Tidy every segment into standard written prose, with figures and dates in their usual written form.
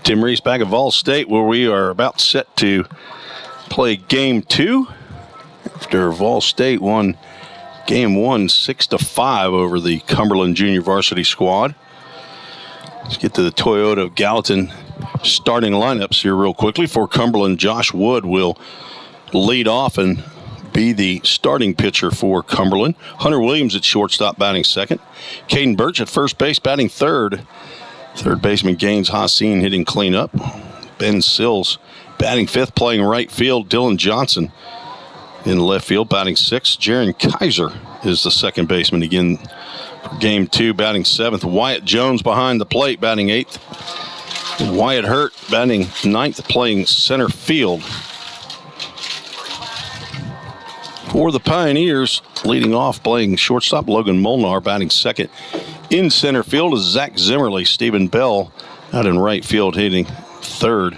Tim Reese back at VolState, where we are about set to play game 2 after VolState won game 1 6-5 over the Cumberland junior varsity squad. Let's get to the Toyota of Gallatin starting lineups here real quickly. For Cumberland, Josh Wood will lead off and be the starting pitcher for Cumberland. Hunter Williams at shortstop, batting second. Caden Birch at first base, batting third. Third baseman Gaines Hassine hitting cleanup. Ben Sills batting fifth, playing right field. Dylan Johnson in left field, batting sixth. Jaron Kaiser is the second baseman again for game 2, batting seventh. Wyatt Jones behind the plate, batting eighth. Wyatt Hurt batting ninth, playing center field. For the Pioneers, leading off, playing shortstop, Logan Molnar batting second. In center field is Zach Zimmerly. Stephen Bell out in right field hitting third.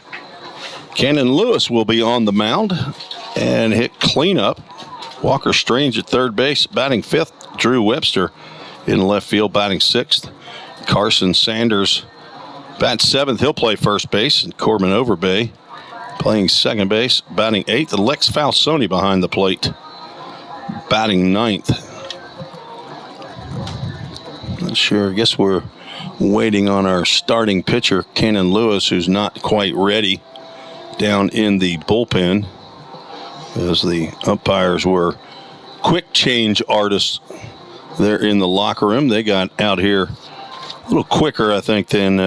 Cannon Lewis will be on the mound and hit cleanup. Walker Strange at third base, batting fifth. Drew Webster in left field, batting sixth. Carson Sanders bats seventh. He'll play first base. And Corbin Overbay playing second base, batting eighth. And Lex Falsoni behind the plate, batting ninth. Not sure. I guess we're waiting on our starting pitcher, Cannon Lewis, who's not quite ready down in the bullpen, as the umpires were quick change artists there in the locker room. They got out here a little quicker, I think, than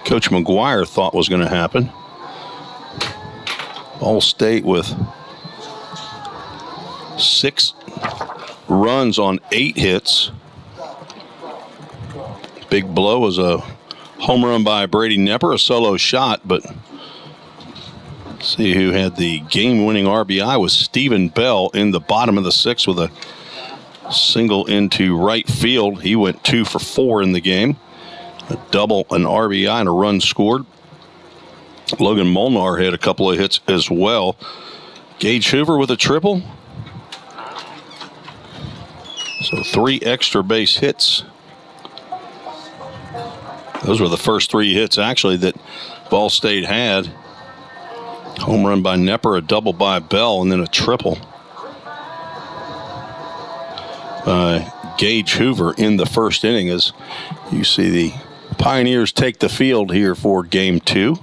Coach McGuire thought was going to happen. VolState with 6 runs on 8 hits. Big blow was a home run by Brady Nepper, a solo shot, but see who had the game-winning RBI was Stephen Bell in the bottom of the 6th with a single into right field. He went 2 for 4 in the game. A double, an RBI, and a run scored. Logan Molnar had a couple of hits as well. Gage Hoover with a triple. So 3 extra base hits. Those were the first 3 hits, actually, that VolState had. Home run by Nepper, a double by Bell, and then a triple by Gage Hoover in the first inning, as you see the Pioneers take the field here for game 2.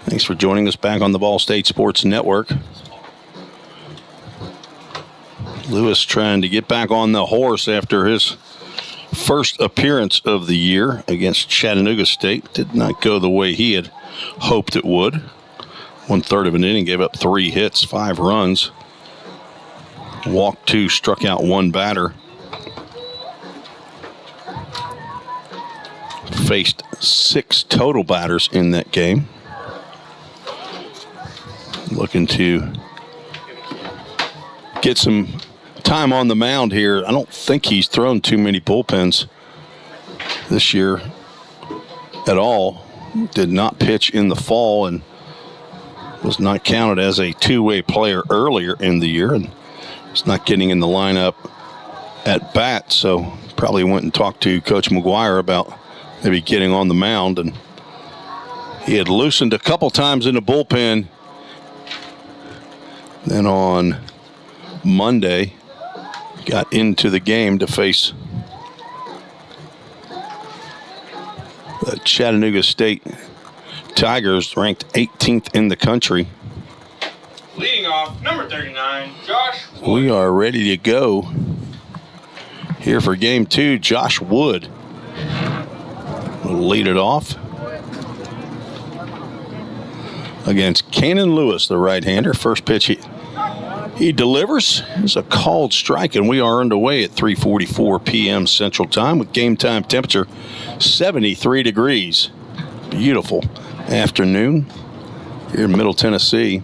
Thanks for joining us back on the VolState Sports Network. Lewis trying to get back on the horse after his first appearance of the year against Chattanooga State. Did not go the way he had hoped it would. 1/3 of an inning, gave up 3 hits, 5 runs. Walked 2, struck out 1 batter. Faced 6 total batters in that game. Looking to get some time on the mound here. I don't think he's thrown too many bullpens this year at all. Did not pitch in the fall and was not counted as a two-way player earlier in the year, and was not getting in the lineup at bat, so probably went and talked to Coach McGuire about maybe getting on the mound. And he had loosened a couple times in the bullpen. Then on Monday, got into the game to face the Chattanooga State Tigers, ranked 18th in the country. Leading off, number 39, Josh Wood. We are ready to go here for game 2. Josh Wood will lead it off against Cannon Lewis, the right-hander. First pitch he delivers. It's a called strike, and we are underway at 3:44 p.m. Central Time with game time temperature 73 degrees. Beautiful afternoon here in Middle Tennessee.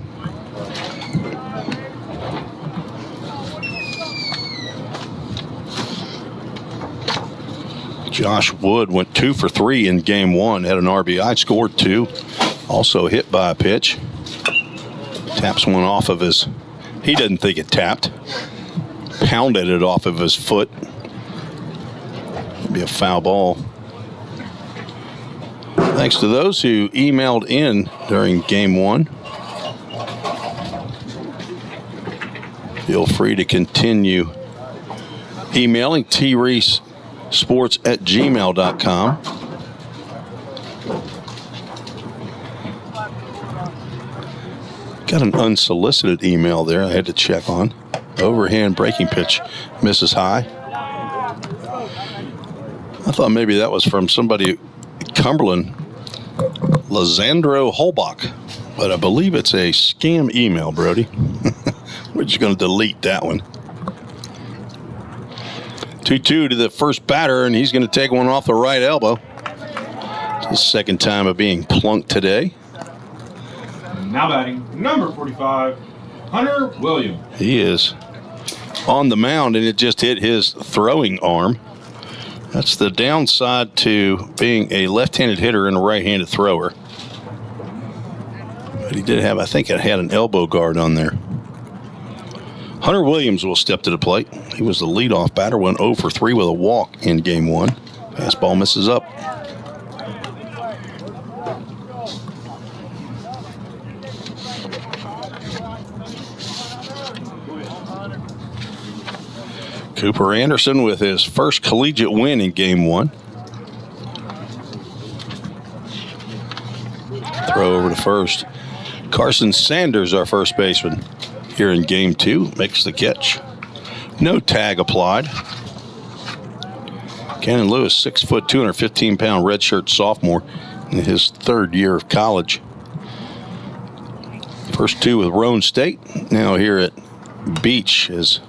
Josh Wood went 2 for 3 in game 1, had an RBI, scored 2, also hit by a pitch. Taps one off of his, he doesn't think it tapped. pounded it off of his foot. It'd be a foul ball. Thanks to those who emailed in during game one. Feel free to continue emailing treesesports@gmail.com. Got an unsolicited email there I had to check on. Overhand breaking pitch misses high. I thought maybe that was from somebody at Cumberland, Lizandro Holbach, but I believe it's a scam email, Brody. We're just going to delete that one. 2-2 to the first batter, and he's going to take one off the right elbow. It's his second time of being plunked today. Now batting, number 45, Hunter Williams. He is on the mound, and it just hit his throwing arm. That's the downside to being a left-handed hitter and a right-handed thrower. But he did have, I think it had an elbow guard on there. Hunter Williams will step to the plate. He was the leadoff batter, went 0 for 3 with a walk in game one. Fastball misses up. Cooper Anderson with his first collegiate win in game one. Throw over to first. Carson Sanders, our first baseman, here in game two, makes the catch. No tag applied. Cannon Lewis, 6 foot, 215-pound redshirt sophomore in his third year of college. First two with VolState. Now here at Beach as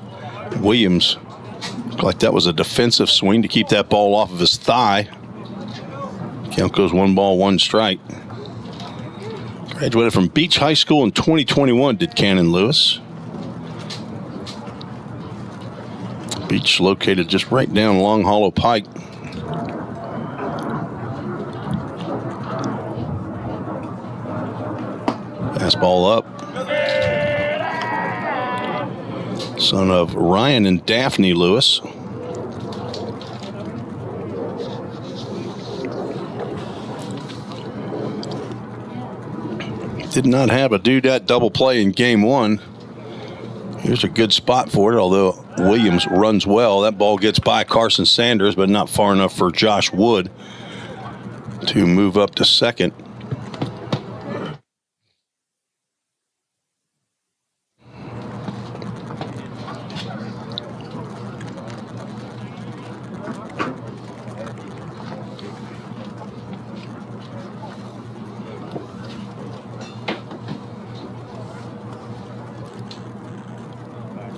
Williams. Looked like that was a defensive swing to keep that ball off of his thigh. Count goes 1 ball, 1 strike. Graduated from Beach High School in 2021, did Cannon Lewis. Beach located just right down Long Hollow Pike. Fastball up. Son of Ryan and Daphne Lewis. Did not have a do-dat double play in game one. Here's a good spot for it, although Williams runs well. That ball gets by Carson Sanders, but not far enough for Josh Wood to move up to second.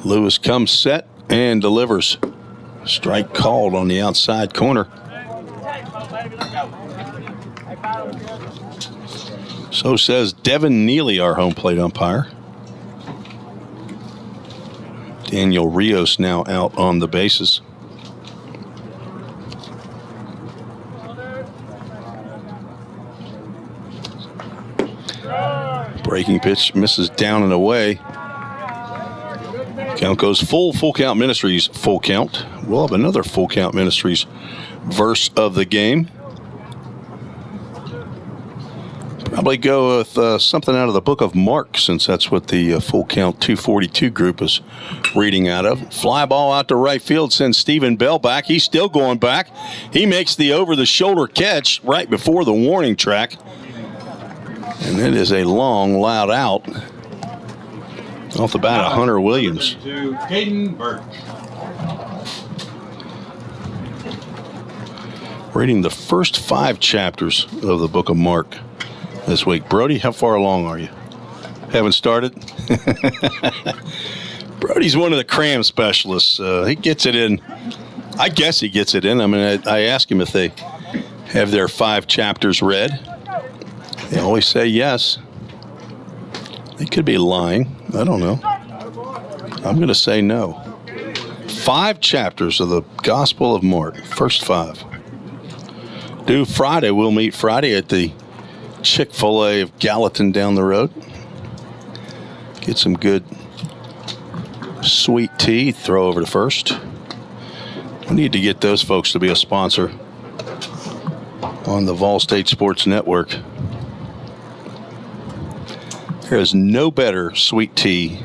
Lewis comes set and delivers. Strike called on the outside corner. So says Devin Neely, our home plate umpire. Daniel Rios now out on the bases. Breaking pitch misses down and away. Count goes full count ministries, full count. We'll have another full count ministries verse of the game. Probably go with something out of the book of Mark, since that's what the full count 242 group is reading out of. Fly ball out to right field sends Stephen Bell back. He's still going back. He makes the over-the-shoulder catch right before the warning track. And it is a long, loud out. Off the bat of Hunter Williams. To Caden Burke. Reading the first 5 chapters of the book of Mark this week. Brody, how far along are you? Haven't started? Brody's one of the cram specialists. He gets it in. I guess he gets it in. I mean, I ask him if they have their 5 chapters read. They always say yes. They could be lying. I don't know. I'm going to say no. 5 chapters of the Gospel of Mark. First 5. Due Friday. We'll meet Friday at the Chick-fil-A of Gallatin down the road. Get some good Sweet Tea, throw over to first. We need to get those folks to be a sponsor on the VolState Sports Network. There is no better sweet tea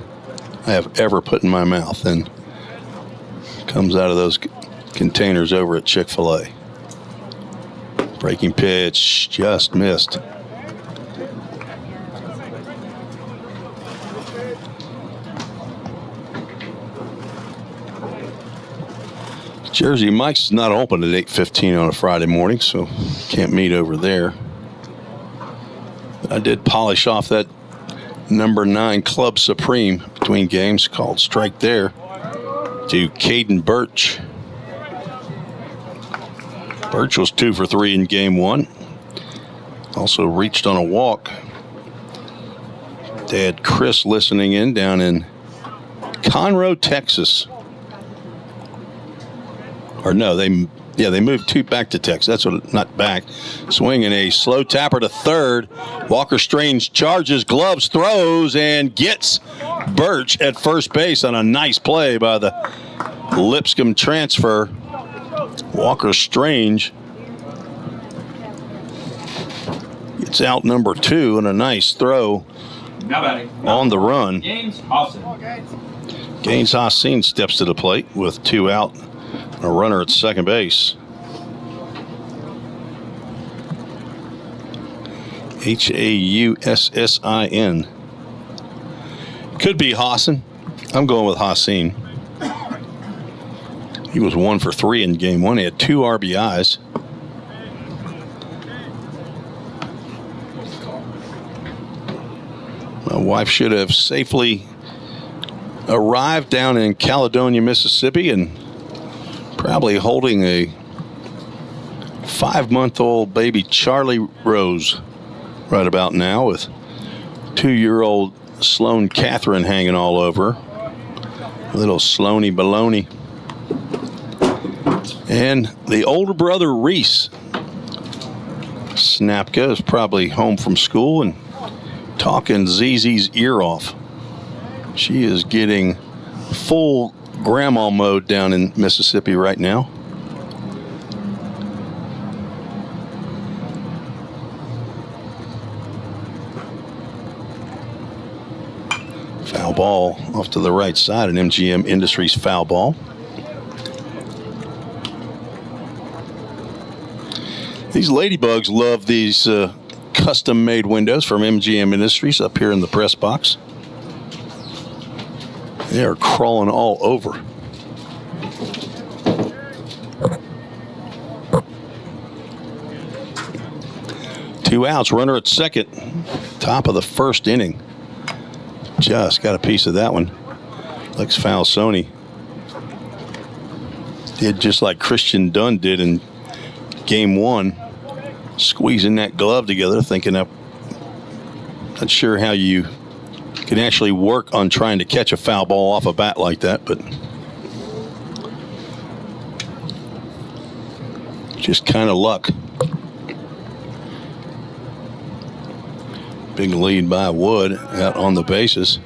I have ever put in my mouth than comes out of those containers over at Chick-fil-A. Breaking pitch, just missed. Jersey Mike's is not open at 8:15 on a Friday morning, so can't meet over there. But I did polish off that number 9 Club Supreme between games, called strike there to Caden Birch. Birch was 2 for 3 in game 1. Also reached on a walk. They had Chris listening in down in Conroe, Texas. Or no, they moved back to Texas. That's what, not back. Swinging a slow tapper to third. Walker Strange charges, gloves, throws, and gets Birch at first base on a nice play by the Lipscomb transfer. Walker Strange gets out number 2 and a nice throw on the run. Gaines Hassan steps to the plate with 2 out. A runner at second base. Haussin. Could be Hassan. I'm going with Hassan. He was 1 for 3 in game 1. He had 2 RBIs. My wife should have safely arrived down in Caledonia, Mississippi, and probably holding a 5-month-old baby Charlie Rose right about now, with 2-year-old Sloane Catherine hanging all over. Little Sloaney Baloney. And the older brother Reese Snapka is probably home from school and talking ZZ's ear off. She is getting full grandma mode down in Mississippi right now. Foul ball off to the right side, an MGM Industries foul ball. These ladybugs love these custom-made windows from MGM Industries up here in the press box. They are crawling all over. Two outs, runner at second. Top of the first inning. Just got a piece of that one. Lex Falsoni did just like Christian Dunn did in game 1. Squeezing that glove together, thinking up. Not sure how you can actually work on trying to catch a foul ball off a bat like that, but just kind of luck. Big lead by Wood out on the bases.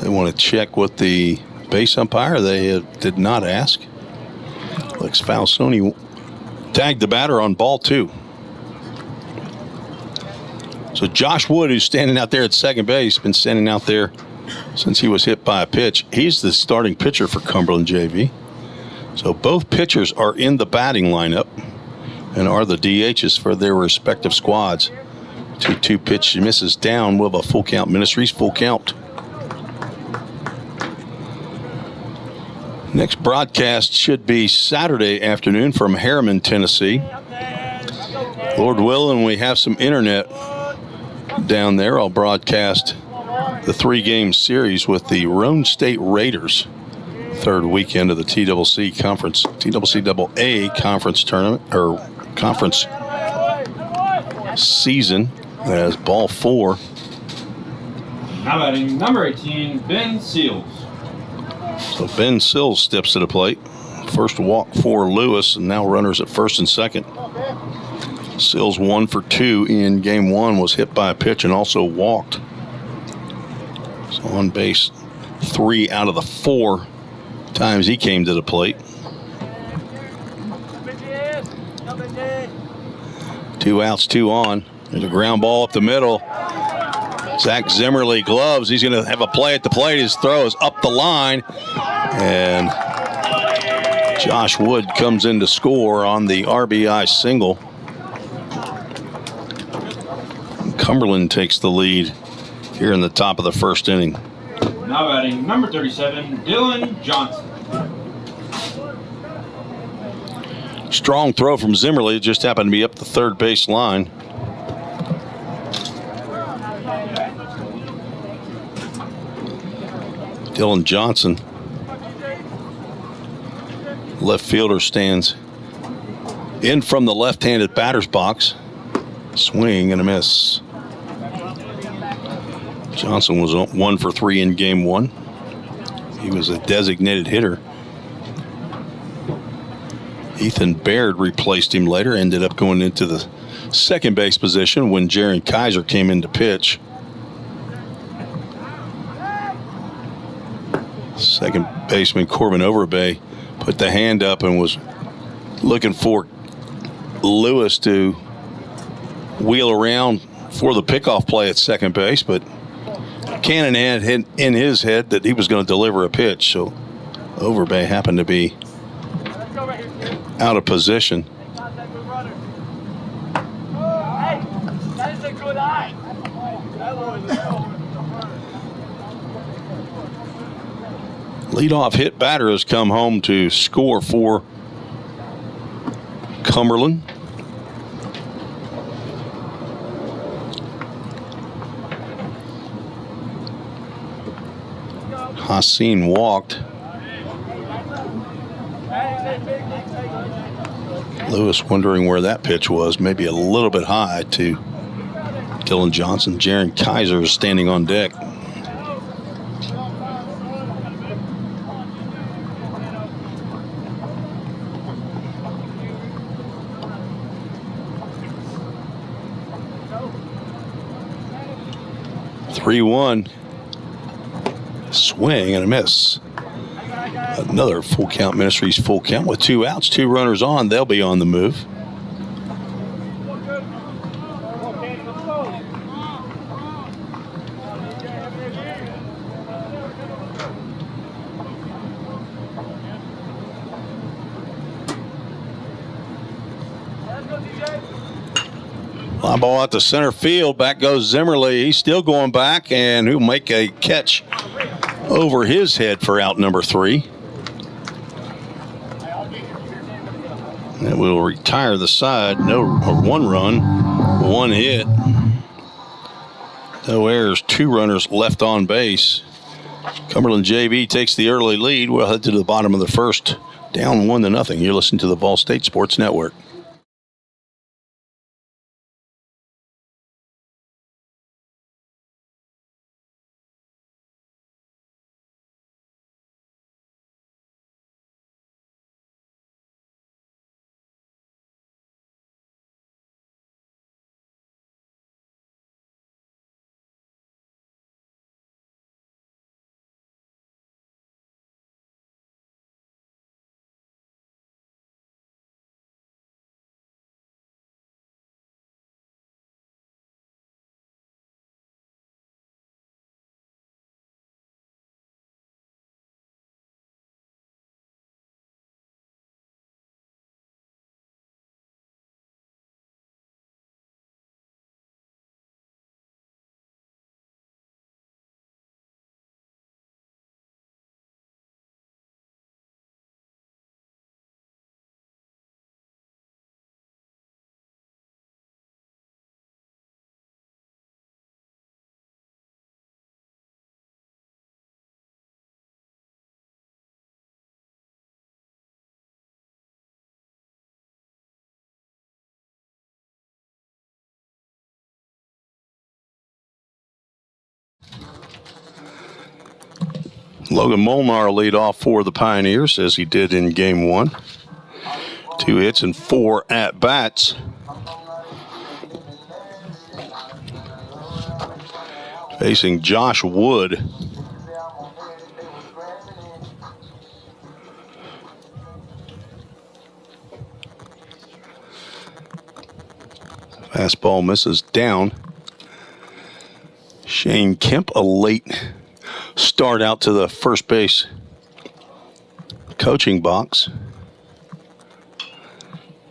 They want to check with the base umpire. They did not ask. Lex Falsoni tagged the batter on ball 2. So Josh Wood, who's standing out there at second base, been standing out there since he was hit by a pitch. He's the starting pitcher for Cumberland JV. So both pitchers are in the batting lineup and are the DHs for their respective squads. 2-2 pitch misses down with a full count. Ministries, full count. Next broadcast should be Saturday afternoon from Harriman, Tennessee. Lord willing, we have some internet down there. I'll broadcast the 3-game series with the Roan State Raiders. Third weekend of the TCC Conference, TCCAA Conference Tournament, or Conference season. As ball 4. Now batting number 18, Ben Seals. So Ben Sills steps to the plate. First walk for Lewis, and now runners at first and second. Sills 1 for 2 in game 1, was hit by a pitch and also walked. So on base 3 out of the 4 times he came to the plate. 2 outs, 2 on. There's a ground ball up the middle. Zach Zimmerly gloves. He's going to have a play at the plate. His throw is up the line. And Josh Wood comes in to score on the RBI single. Cumberland takes the lead here in the top of the first inning. Now batting number 37, Dylan Johnson. Strong throw from Zimmerly. It just happened to be up the third base line. Dylan Johnson, left fielder, stands in from the left-handed batter's box. Swing and a miss. Johnson was 1 for 3 in game 1. He was a designated hitter. Ethan Baird replaced him later, ended up going into the second base position when Jaron Kaiser came in to pitch. Second baseman Corbin Overbay put the hand up and was looking for Lewis to wheel around for the pickoff play at second base, but Cannon had in his head that he was going to deliver a pitch, so Overbay happened to be out of position. Leadoff hit batter has come home to score for Cumberland. Hassan walked. Lewis wondering where that pitch was. Maybe a little bit high to Dylan Johnson. Jaron Kaiser is standing on deck. Three-one. Swing and a miss. Another full count. Ministries full count with 2 outs, 2 runners on. They'll be on the move. Fly ball out to center field. Back goes Zimmerly. He's still going back, and he'll make a catch over his head for out number 3. That will retire the side. No, 1 run, 1 hit. No errors, 2 runners left on base. Cumberland JV takes the early lead. We'll head to the bottom of the first, down 1-0. You're listening to the VolState Sports Network. Logan Molnar lead off for the Pioneers as he did in game 1. 2 hits and 4 at-bats. Facing Josh Wood. Fastball misses down. Shane Kemp, a late start out to the first base coaching box.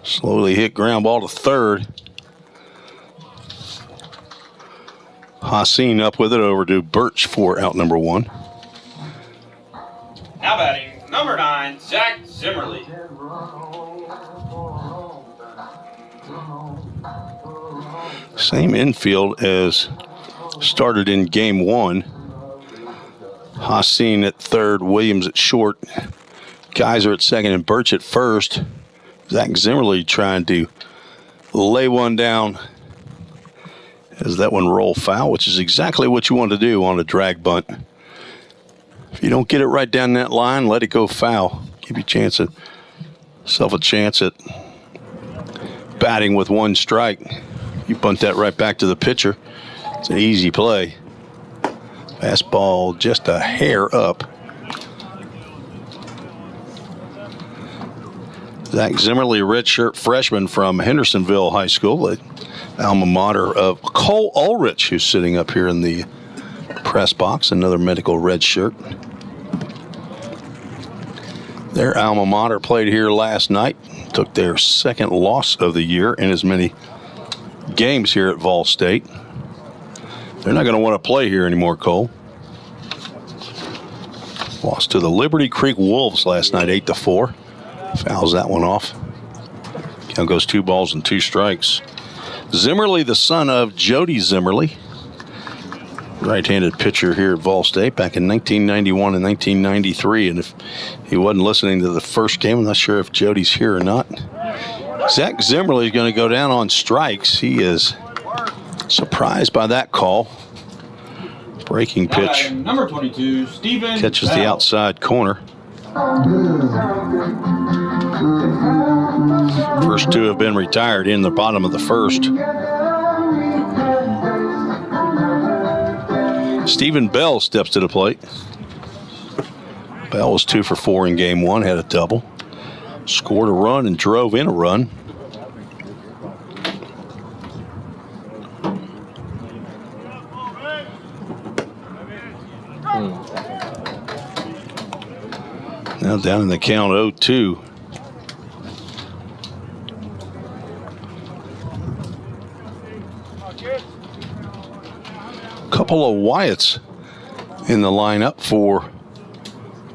Slowly hit ground ball to third. Hassan up with it over to Birch for out number 1. Now batting, number 9, Zach Zimmerly. Same infield as started in game 1. Hassan at third, Williams at short, Kaiser at second, and Birch at first. Zach Zimmerly trying to lay one down as that one rolled foul, which is exactly what you want to do on a drag bunt. If you don't get it right down that line, let it go foul. Give yourself a chance at batting with 1 strike. You bunt that right back to the pitcher. It's an easy play. Fastball just a hair up. Zach Zimmerly, redshirt freshman from Hendersonville High School, the alma mater of Cole Ulrich, who's sitting up here in the press box, another medical redshirt. Their alma mater played here last night, took their second loss of the year in as many games here at VolState. They're not going to want to play here anymore, Cole. Lost to the Liberty Creek Wolves last night, 8-4. Fouls that one off. Count goes 2 balls and 2 strikes. Zimmerly, the son of Jody Zimmerly, right-handed pitcher here at VolState back in 1991 and 1993. And if he wasn't listening to the first game, I'm not sure if Jody's here or not. Zach Zimmerly is going to go down on strikes. He is surprised by that call. Breaking pitch. Number 22, Stephen catches Bell. the outside corner. First 2 have been retired in the bottom of the first. Stephen Bell steps to the plate. Bell was 2 for 4 in game 1, had a double. Scored a run and drove in a run. Now down in the count 0-2. Couple of Wyatts in the lineup for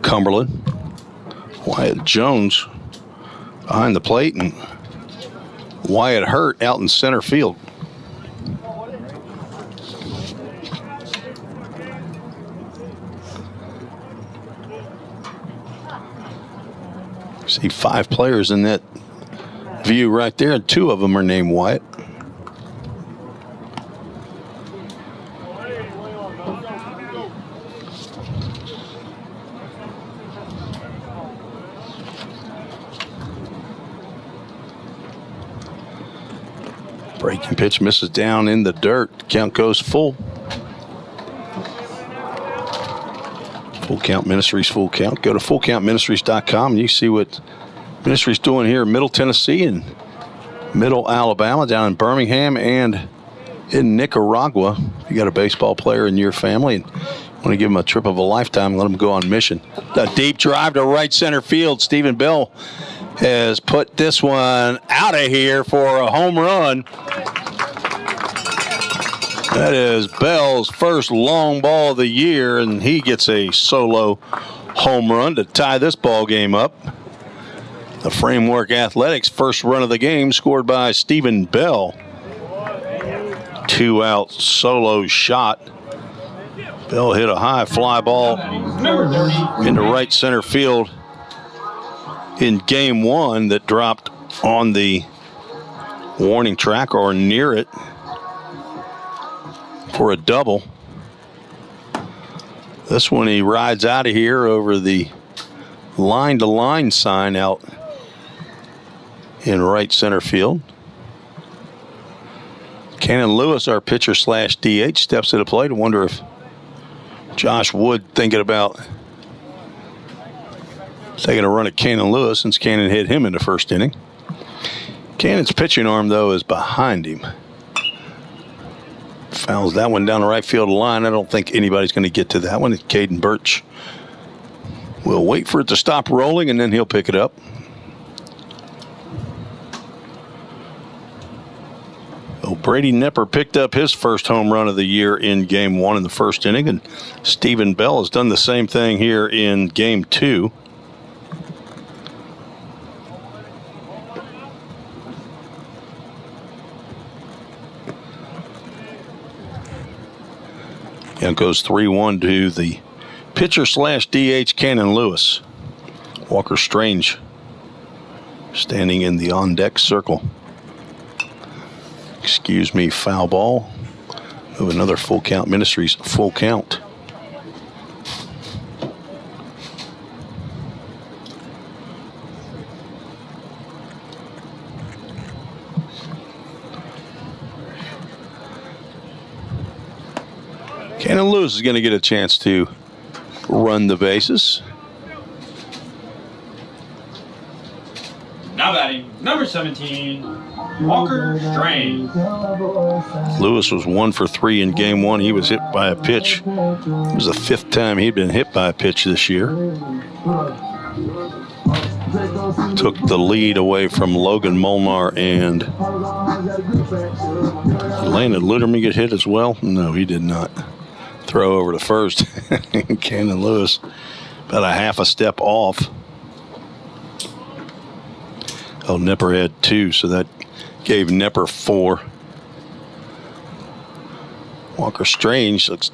Cumberland. Wyatt Jones behind the plate and Wyatt Hurt out in center field. See 5 players in that view right there, and 2 of them are named Wyatt. Breaking pitch misses down in the dirt. Count goes full. Full Count Ministries, full count. Go to fullcountministries.com and you see what Ministries doing here in Middle Tennessee and Middle Alabama, down in Birmingham and in Nicaragua. If you got a baseball player in your family and want to give them a trip of a lifetime, let them go on mission. A deep drive to right center field. Stephen Bell has put this one out of here for a home run. That is Bell's first long ball of the year, and he gets a solo home run to tie this ball game up. The Framework Athletics first run of the game scored by Stephen Bell. 2-out solo shot. Bell hit a high fly ball into right center field in game 1 that dropped on the warning track or near it for a double. This one he rides out of here over the line-to-line sign out in right center field. Cannon Lewis, our pitcher slash DH, steps to the plate. I wonder if Josh Wood thinking about taking a run at Cannon Lewis since Cannon hit him in the first inning. Cannon's pitching arm, though, is behind him. Fouls that one down the right field line. I don't think anybody's going to get to that one. Caden Birch will wait for it to stop rolling, and then he'll pick it up. Oh, Brady Nepper picked up his first home run of the year in Game 1 in the first inning, and Stephen Bell has done the same thing here in Game 2. And goes 3-1 to the pitcher / DH Cannon Lewis. Walker Strange standing in the on-deck circle. Excuse me, foul ball. Of another Full Count Ministries full count. Cannon Lewis is going to get a chance to run the bases. Now batting, number 17, Walker Strange. Lewis was 1 for 3 in Game 1. He was hit by a pitch. It was the 5th time he'd been hit by a pitch this year. Took the lead away from Logan Molnar, and Landon Luderman get hit as well? No, he did not. Throw over to first. Cannon Lewis about a half a step off. Oh, Nepper had 2, so that gave Nepper 4. Walker Strange looks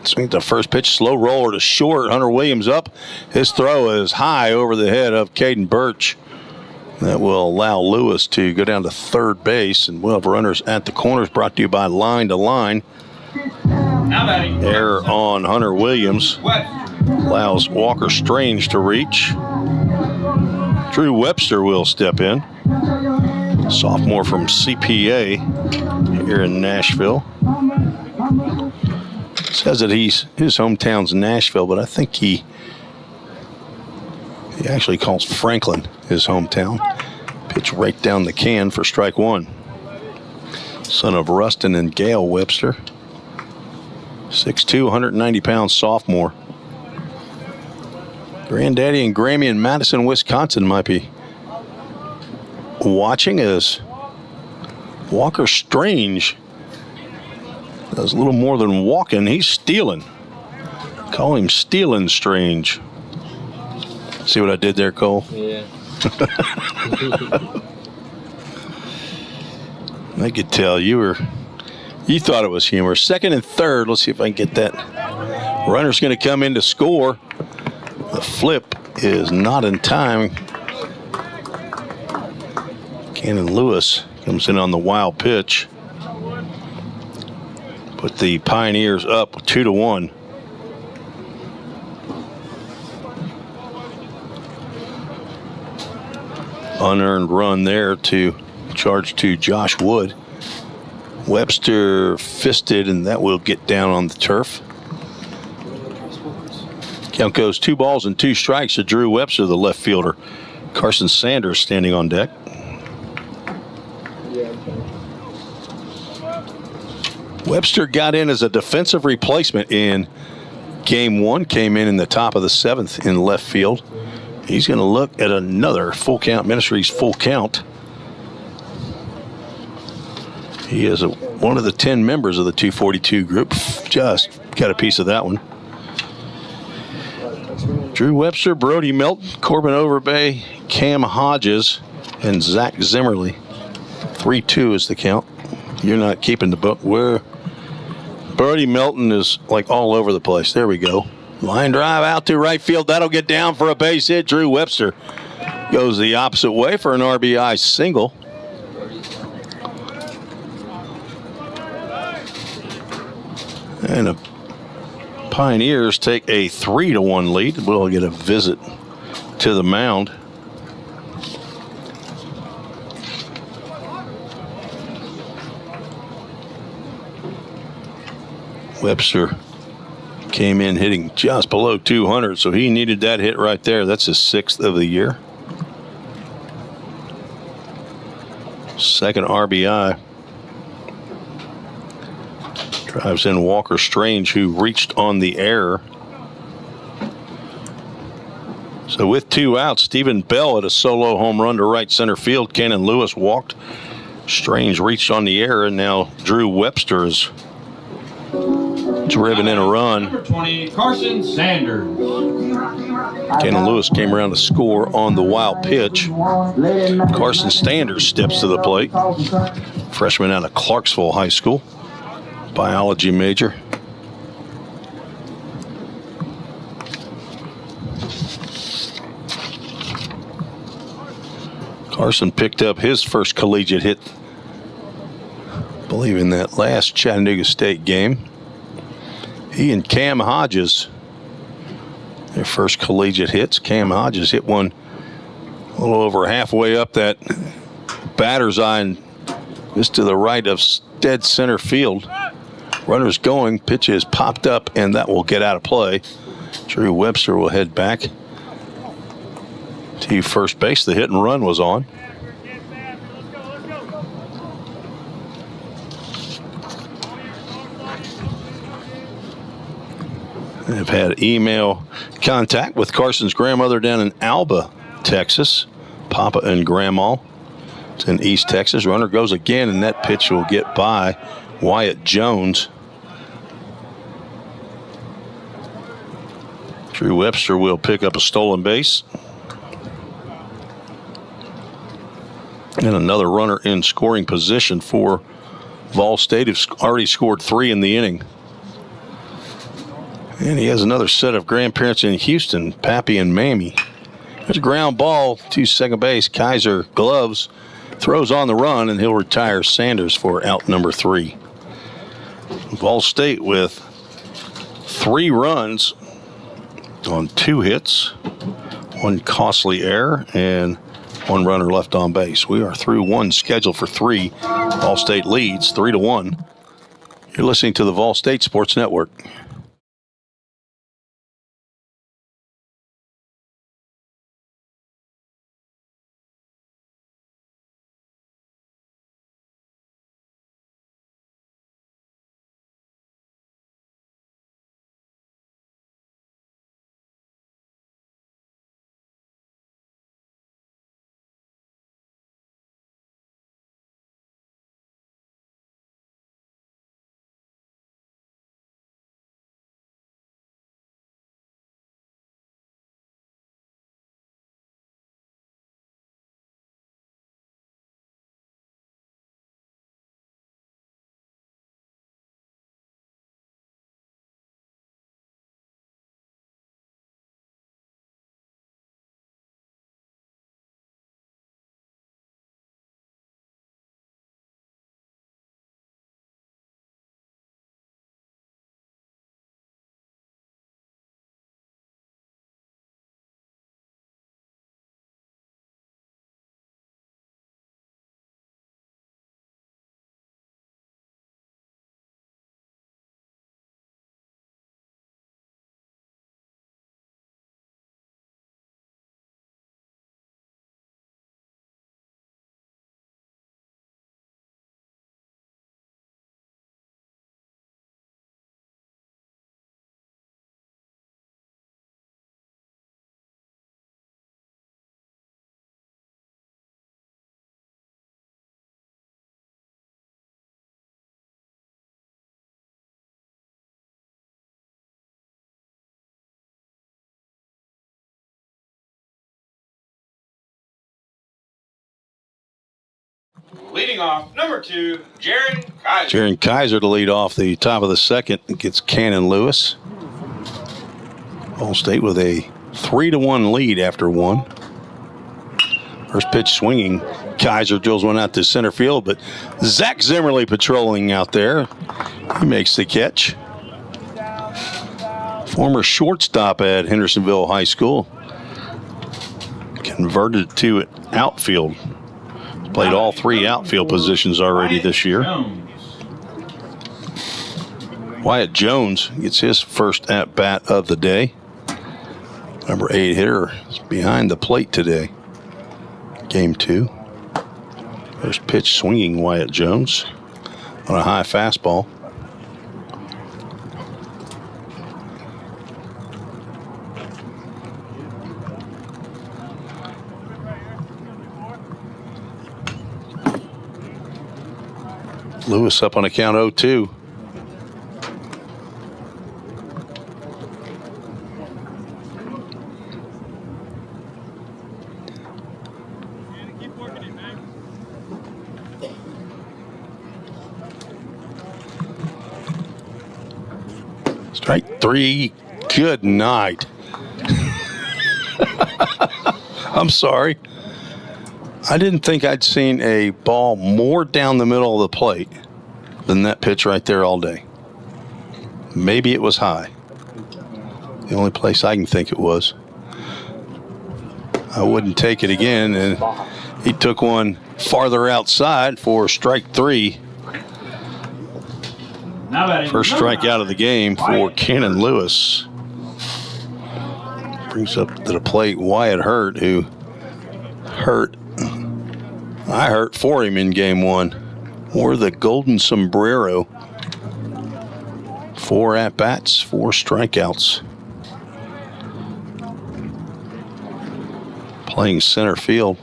swing the first pitch, slow roller to short. Hunter Williams up. His throw is high over the head of Caden Birch. That will allow Lewis to go down to third base, and we'll have runners at the corners. Brought to you by Line to Line. Error on Hunter Williams allows Walker Strange to reach. Drew Webster will step in. Sophomore from CPA here in Nashville. Says that his hometown's Nashville, but I think he actually calls Franklin his hometown. Pitch right down the can for strike 1. Son of Rustin and Gail Webster. 6'2", 190-pound sophomore. Granddaddy and Grammy in Madison, Wisconsin might be watching as Walker Strange does a little more than walking. He's stealing. Call him Stealing Strange. See what I did there, Cole? Yeah. I could tell you thought it was humor. Second and third. Let's see if I can get that. Runner's going to come in to score. The flip is not in time. Cannon Lewis comes in on the wild pitch. Put the Pioneers up 2-1. Unearned run there to charge to Josh Wood. Webster fisted, and that will get down on the turf. Count goes 2 balls and 2 strikes to Drew Webster, the left fielder. Carson Sanders standing on deck. Webster got in as a defensive replacement in Game 1. Came in the top of the 7th in left field. He's going to look at another Full Count Ministries full count. He is one of the 10 members of the 242 group. Just got a piece of that one. Drew Webster, Brody Melton, Corbin Overbay, Cam Hodges, and Zach Zimmerly. 3-2 is the count. You're not keeping the book. Where Brody Melton is like all over the place. There we go. Line drive out to right field. That'll get down for a base hit. Drew Webster goes the opposite way for an RBI single. And the Pioneers take a 3-1 lead. We'll get a visit to the mound. Webster came in hitting just below 200, so he needed that hit right there. That's his 6th of the year. Second RBI. Drives in Walker Strange, who reached on the air. So with 2 outs, Stephen Bell at a solo home run to right center field. Cannon Lewis walked. Strange reached on the air, and now Drew Webster is driven in a run. Number 20, Carson Sanders. Cannon Lewis came around to score on the wild pitch. Carson Sanders steps to the plate. Freshman out of Clarksville High School. Biology major. Carson picked up his first collegiate hit, I believe, in that last Chattanooga State game. He and Cam Hodges, their first collegiate hits. Cam Hodges hit one a little over halfway up that batter's eye and just to the right of dead center field. Runners going, pitch is popped up, and that will get out of play. Drew Webster will head back to first base. The hit and run was on. I've had email contact with Carson's grandmother down in Alba, Texas. Papa and Grandma. It's in East Texas. Runner goes again, and that pitch will get by Wyatt Jones. Drew Webster will pick up a stolen base. And another runner in scoring position for VolState, who's already scored 3 in the inning. And he has another set of grandparents in Houston, Pappy and Mammy. There's a ground ball to second base. Kaiser gloves, throws on the run, and he'll retire Sanders for out number 3. VolState with 3 runs on 2 hits, 1 costly error, and 1 runner left on base. We are through 1, scheduled for 3. VolState leads 3-1. You're listening to the VolState Sports Network. Leading off, number 2, Jaron Kaiser. Jaron Kaiser to lead off the top of the second. Gets Cannon Lewis. VolState with a 3-1 lead after 1. First pitch swinging. Kaiser drills one out to center field, but Zach Zimmerly patrolling out there. He makes the catch. Former shortstop at Hendersonville High School. Converted to an outfield. Played all 3 outfield positions already this year. Wyatt Jones gets his first at-bat of the day. Number 8 hitter is behind the plate today. Game 2. First pitch swinging Wyatt Jones on a high fastball. Lewis up on the count 0-2. Strike 3. Good night. I'm sorry. I didn't think I'd seen a ball more down the middle of the plate than that pitch right there all day. Maybe it was high. The only place I can think it was. I wouldn't take it again, and he took one farther outside for strike 3. First strikeout of the game for Cannon Lewis. Brings up to the plate Wyatt Hurt, who hurt. I hurt for him in game 1. Wore the golden sombrero. 4 at-bats, 4 strikeouts. Playing center field,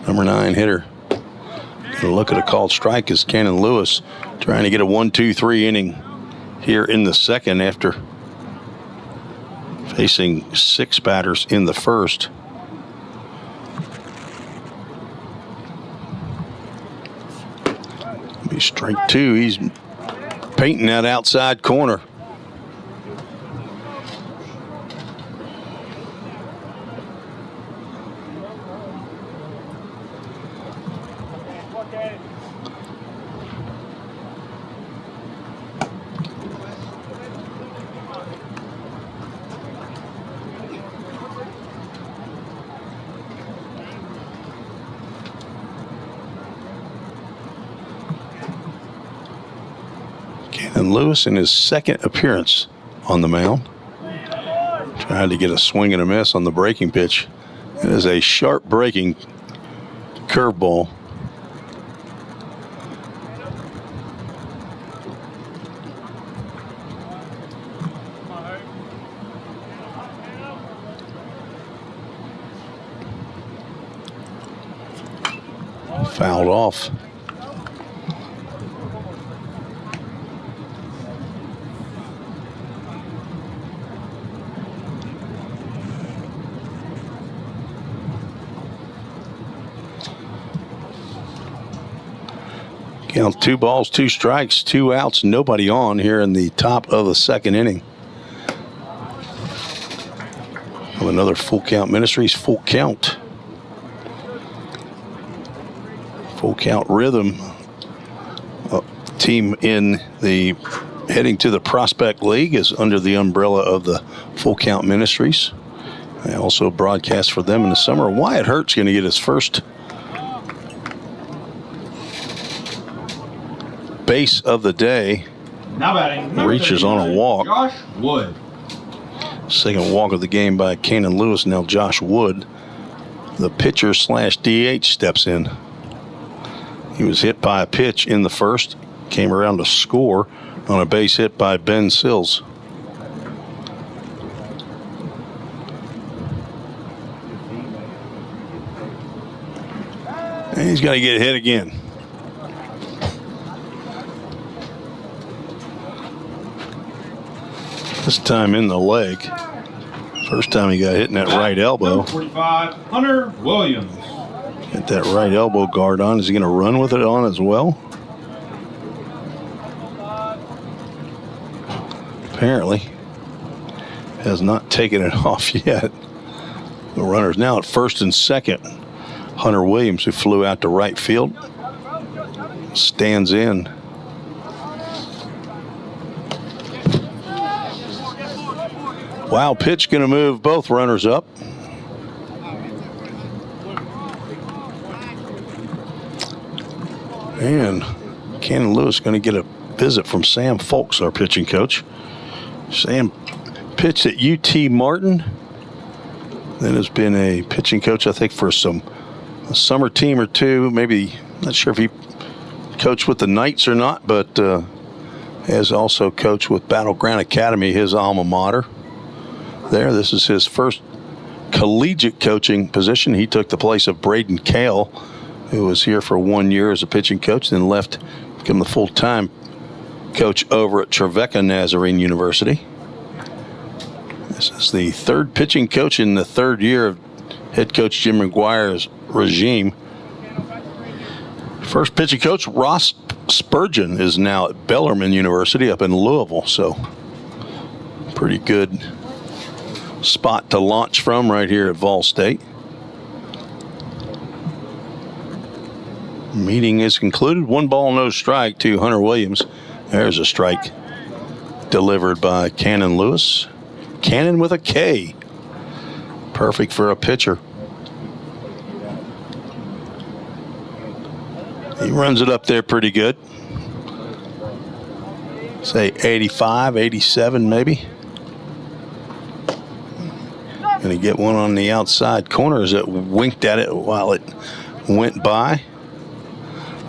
number 9 hitter. And a look at a called strike is Cannon Lewis trying to get a 1-2-3 inning here in the second after facing 6 batters in the first. Be strike 2. He's painting that outside corner. Cannon Lewis in his second appearance on the mound. Trying to get a swing and a miss on the breaking pitch. It is a sharp breaking curveball. Fouled off. Count 2 balls, 2 strikes, 2 outs, nobody on here in the top of the second inning. Another full count Ministries, full count. Full count rhythm. Team in the heading to the Prospect League is under the umbrella of the Full Count Ministries. I also broadcast for them in the summer. Wyatt Hurt's going to get his first base of the day. Now batting. Reaches on a walk. Josh Wood. Second walk of the game by Cannon Lewis. Now Josh Wood, the pitcher / DH, steps in. He was hit by a pitch in the first. Came around to score on a base hit by Ben Sills. And he's going to get hit again. This time in the leg. First time he got hit in that right elbow. 45, Hunter Williams. Get that right elbow guard on. Is he going to run with it on as well? Apparently. Has not taken it off yet. The runner's now at first and second. Hunter Williams, who flew out to right field, stands in. Wild pitch going to move both runners up. And Cannon Lewis going to get a visit from Sam Folks, our pitching coach. Sam pitched at UT Martin. Then has been a pitching coach, I think, for a summer team or two. Maybe, not sure if he coached with the Knights or not, but has also coached with Battleground Academy, his alma mater. This is his first collegiate coaching position. He took the place of Braden Kale, who was here for 1 year as a pitching coach, then left become the full-time coach over at Trevecca Nazarene University. This is the third pitching coach in the third year of head coach Jim McGuire's regime. First pitching coach, Ross Spurgeon, is now at Bellarmine University up in Louisville. So pretty good spot to launch from right here at VolState. Meeting is concluded. 1 ball, no strike to Hunter Williams. There's a strike delivered by Cannon Lewis. Cannon with a K. Perfect for a pitcher. He runs it up there pretty good. Say 85, 87 maybe. Going to get one on the outside corner as it winked at it while it went by.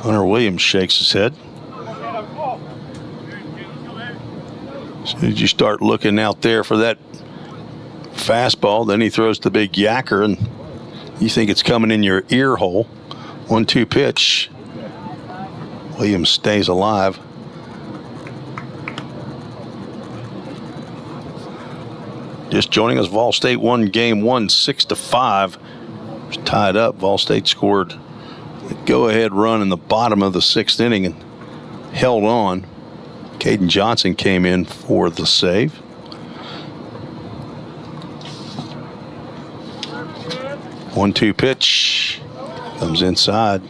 Hunter Williams shakes his head. As soon as you start looking out there for that fastball, then he throws the big yacker, and you think it's coming in your ear hole. 1-2 pitch. Williams stays alive. Just joining us, VolState won game 1 6-5. It's tied up. VolState scored a go-ahead run in the bottom of the 6th inning and held on. Caden Johnson came in for the save. One-two pitch comes inside.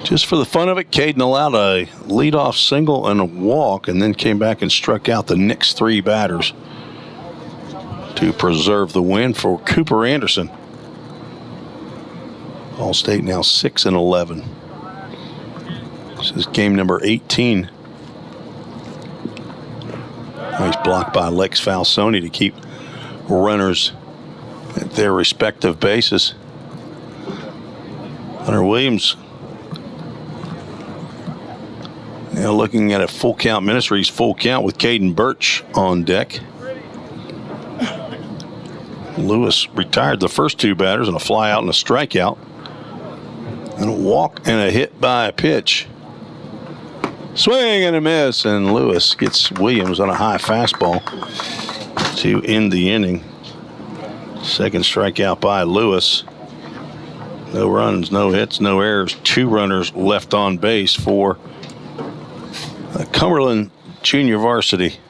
Just for the fun of it, Caden allowed a leadoff single and a walk, and then came back and struck out the next 3 batters to preserve the win for Cooper Anderson. VolState now 6-11. This is game number 18. Nice block by Lex Falsoni to keep runners at their respective bases. Hunter Williams now looking at a full count Ministries full count with Caden Birch on deck. Lewis retired the first 2 batters on a fly out and a strikeout. And a walk and a hit by a pitch. Swing and a miss, and Lewis gets Williams on a high fastball to end the inning. Second strikeout by Lewis. No runs, no hits, no errors. 2 runners left on base for Cumberland Junior Varsity.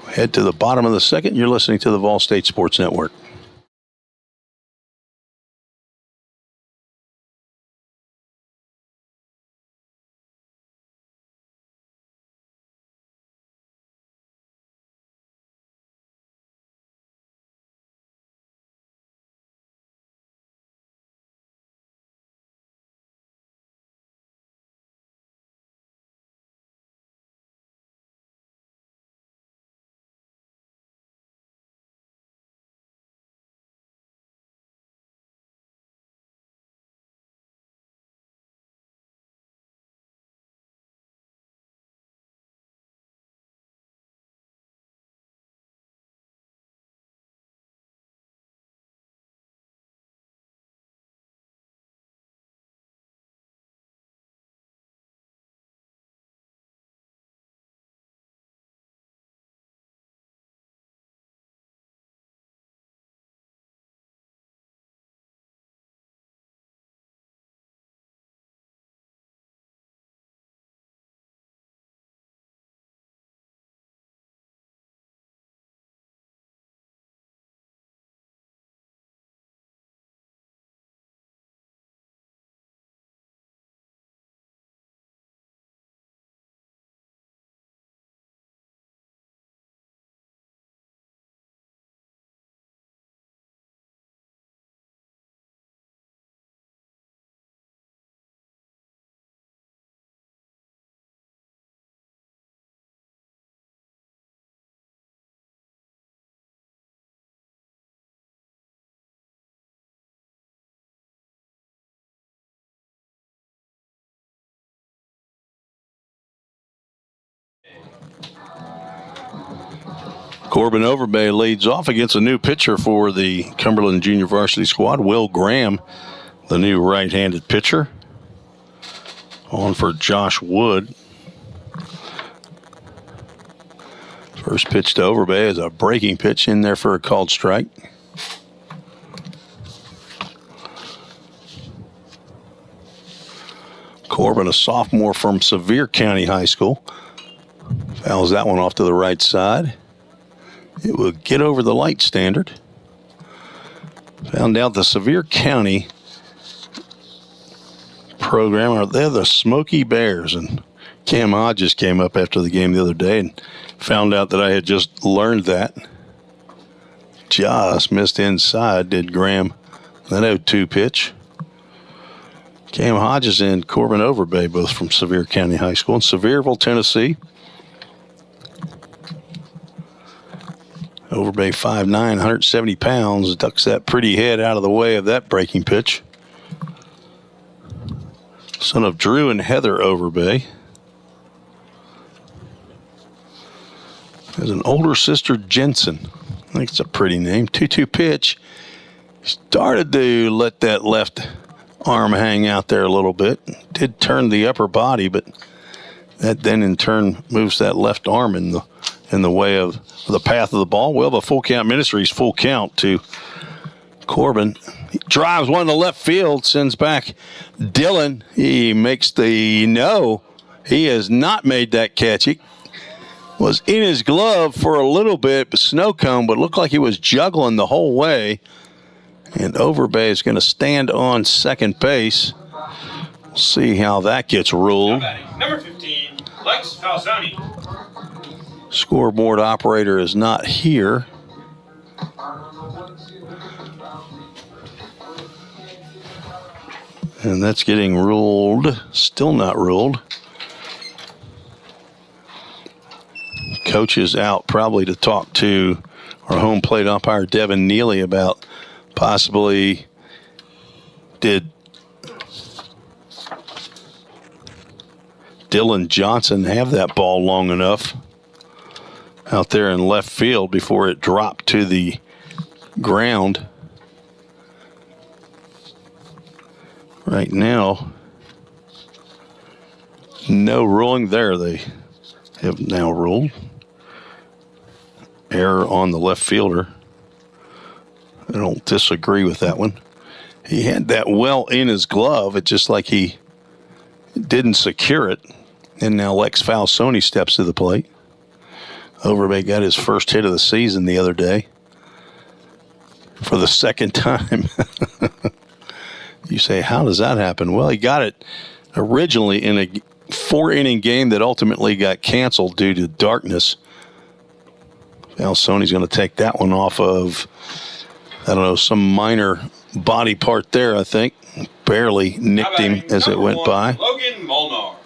Head to the bottom of the 2nd. You're listening to the VolState Sports Network. Corbin Overbay leads off against a new pitcher for the Cumberland Junior Varsity squad, Will Graham. the new right-handed pitcher. On for Josh Wood. First pitch to Overbay is a breaking pitch in there for a called strike. Corbin, a sophomore from Sevier County High School. Fouls that one off to the right side. It will get over the light standard. Found out the Sevier County program, they're the Smoky Bears, and Cam Hodges came up after the game the other day and found out that I had just learned that. Just missed inside, did Graham. That 0-2 pitch. Cam Hodges and Corbin Overbay, both from Sevier County High School in Sevierville, Tennessee. Overbay 5'9", 170 pounds, ducks that pretty head out of the way of that breaking pitch. Son of Drew and Heather Overbay. Has an older sister, Jensen. I think it's a pretty name. 2-2 pitch. Started to let that left arm hang out there a little bit. Did turn the upper body, but that then in turn moves that left arm in the way of the path of the ball. Well, the Full Count Ministries full count to Corbin. He drives one to left field, sends back Dylan. He makes the no. He has not made that catch. He was in his glove for a little bit, but snow cone, but looked like he was juggling the whole way. And Overbay is going to stand on second base. We'll see how that gets ruled. Number 15, Lex Falzoni. Scoreboard operator is not here. And that's getting ruled. Still not ruled. Coach is out probably to talk to our home plate umpire, Devin Neely, about possibly did Dylan Johnson have that ball long enough out there in left field before it dropped to the ground. Right now, no ruling there. They have now ruled. Error on the left fielder. I don't disagree with that one. He had that well in his glove. It's just like he didn't secure it. And now Lex Falzoni steps to the plate. Overbay got his first hit of the season the other day for the second time. You say, how does that happen? Well, he got it originally in a 4-inning game that ultimately got canceled due to darkness. Falzoni's going to take that one off of, I don't know, some minor body part there, I think. Barely nicked him as it went by. Logan Molnar.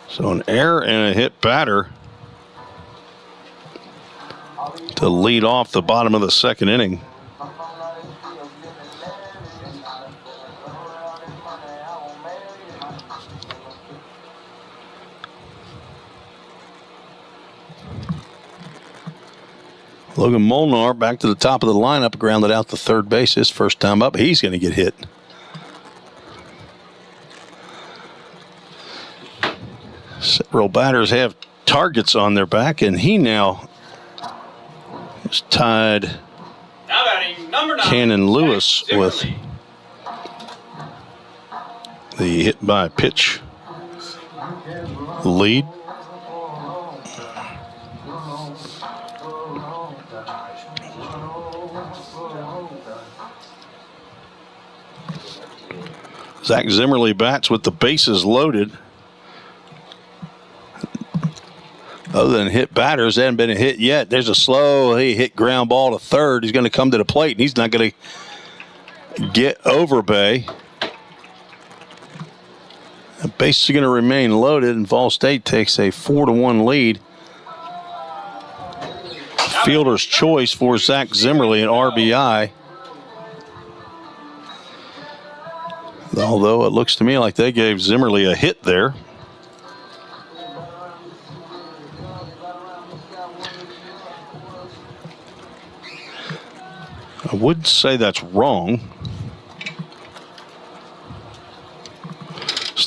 So an error and a hit batter to lead off the bottom of the second inning. Logan Molnar back to the top of the lineup, grounded out to third base. His first time up, he's going to get hit. Several batters have targets on their back, and he now is tied Now batting number 9, Cannon Lewis Zach with Zimmerly. the hit by pitch lead. Zach Zimmerly bats with the bases loaded. Other than hit batters, there hasn't been a hit yet. There's a slow, he hit ground ball to third. He's going to come to the plate, and he's not going to get Overbay. The bases are going to remain loaded, and VolState takes a 4-1 lead. Fielder's choice for Zach Zimmerly, an RBI. Although it looks to me like they gave Zimmerly a hit there. I would say that's wrong.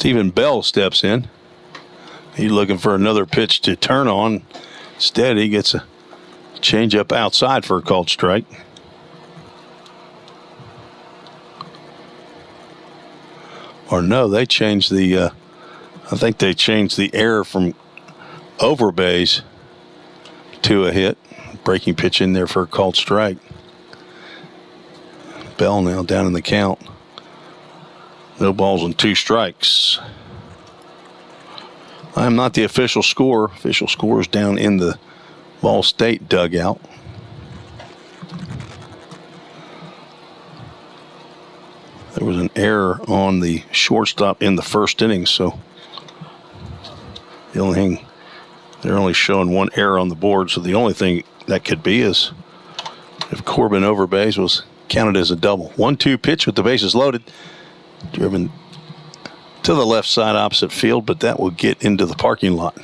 Stephen Bell steps in. He's looking for another pitch to turn on. Instead, he gets a changeup outside for a called strike. Or no, they changed the, I think they changed the error from over base to a hit. Breaking pitch in there for a called strike. Bell now down in the count. No balls and 2 strikes. I am not the official scorer. Official score is down in the VolState dugout. There was an error on the shortstop in the first inning, so the only thing, they're only showing 1 error on the board, so the only thing that could be is if Corbin over base was counted as a double. 1-2 pitch with the bases loaded. Driven to the left side opposite field, but that will get into the parking lot.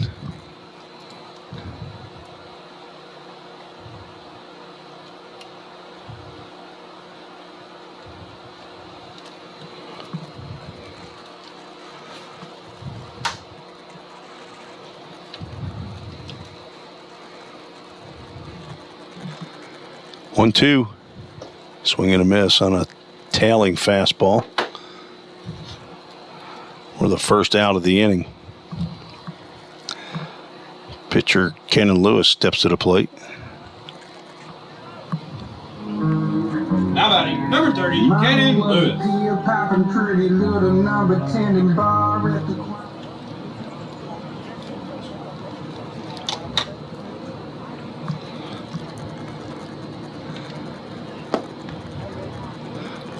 One, two. Swing and a miss on a tailing fastball. We're the first out of the inning. Pitcher Kenan Lewis steps to the plate. Now batting, number 30, Kenan Lewis.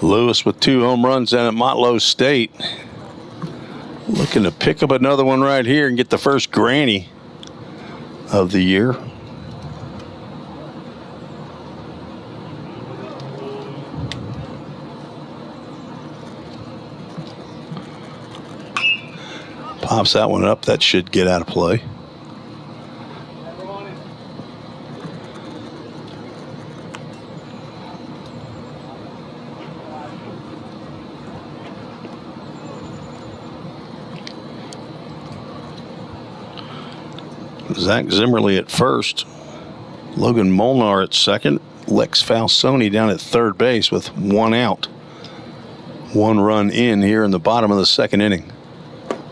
Lewis with 2 home runs down at Motlow State. Looking to pick up another one right here and get the first granny of the year. Pops that one up. That should get out of play. Zach Zimmerly at first. Logan Molnar at second. Lex Falsoni down at third base with 1 out. 1 run in here in the bottom of the second inning.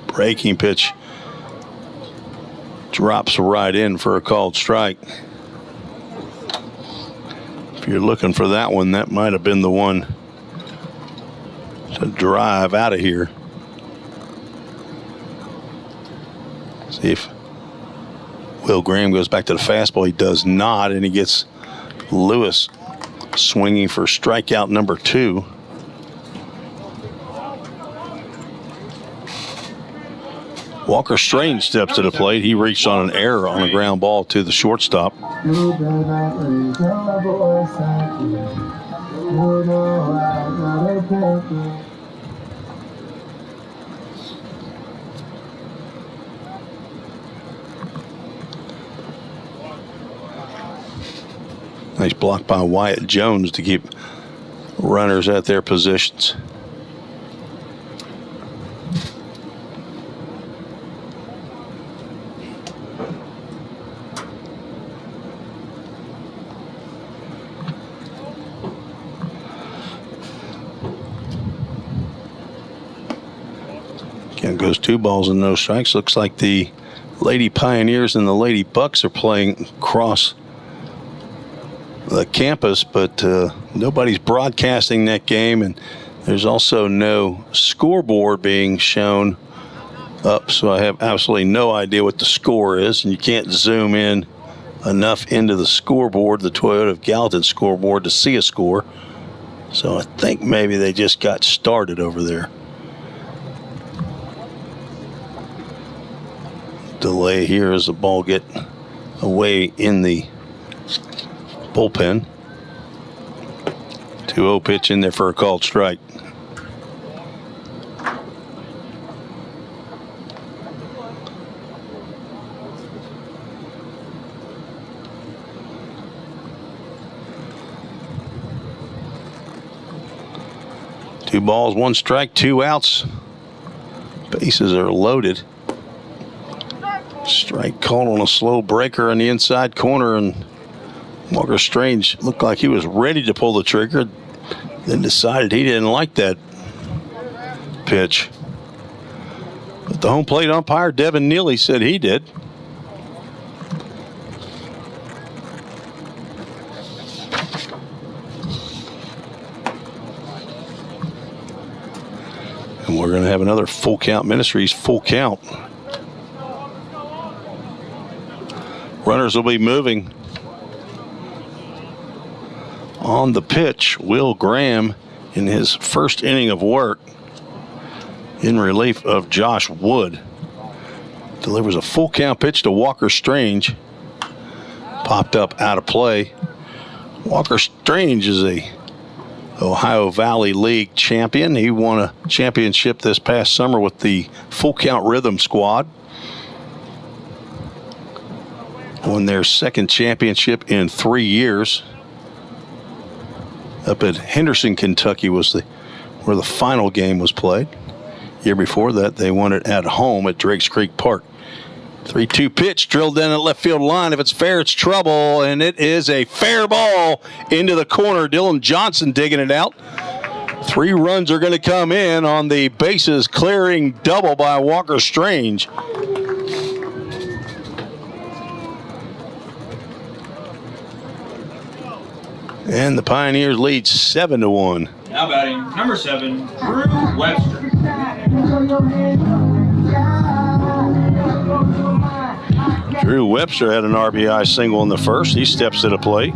Breaking pitch drops right in for a called strike. If you're looking for that one, that might have been the one to drive out of here. See if Will Graham goes back to the fastball. He does not, and he gets Lewis swinging for strikeout number 2. Walker Strange steps to the plate. He reached on an error on a ground ball to the shortstop. Nice block by Wyatt Jones to keep runners at their positions. Again, goes 2 balls and no strikes. Looks like the Lady Pioneers and the Lady Bucks are playing across the campus, but nobody's broadcasting that game, and there's also no scoreboard being shown up, so I have absolutely no idea what the score is, and you can't zoom in enough into the scoreboard, the Toyota of Gallatin scoreboard, to see a score. So I think maybe they just got started over there. Delay here as the ball get away in the bullpen. 2-0 pitch in there for a called strike. Two balls, 1 strike, 2 outs. Bases are loaded. Strike called on a slow breaker in the inside corner, and Walker Strange looked like he was ready to pull the trigger, then decided he didn't like that pitch. But the home plate umpire, Devin Neely, said he did. And we're going to have another Full Count Ministries full count. Runners will be moving. On the pitch, Will Graham in his first inning of work in relief of Josh Wood. Delivers a full count pitch to Walker Strange. Popped up out of play. Walker Strange is a Ohio Valley League champion. He won a championship this past summer with the Full Count Rhythm Squad. Won their second championship in 3 years. Up at Henderson, Kentucky was where the final game was played. Year before that, they won it at home at Drakes Creek Park. 3-2 pitch drilled in at left field line. If it's fair, it's trouble, and it is a fair ball into the corner. Dylan Johnson digging it out. 3 runs are going to come in on the bases clearing double by Walker Strange. And the Pioneers lead 7-1. Now batting, number 7, Drew Webster. Drew Webster had an RBI single in the first. He steps to the plate.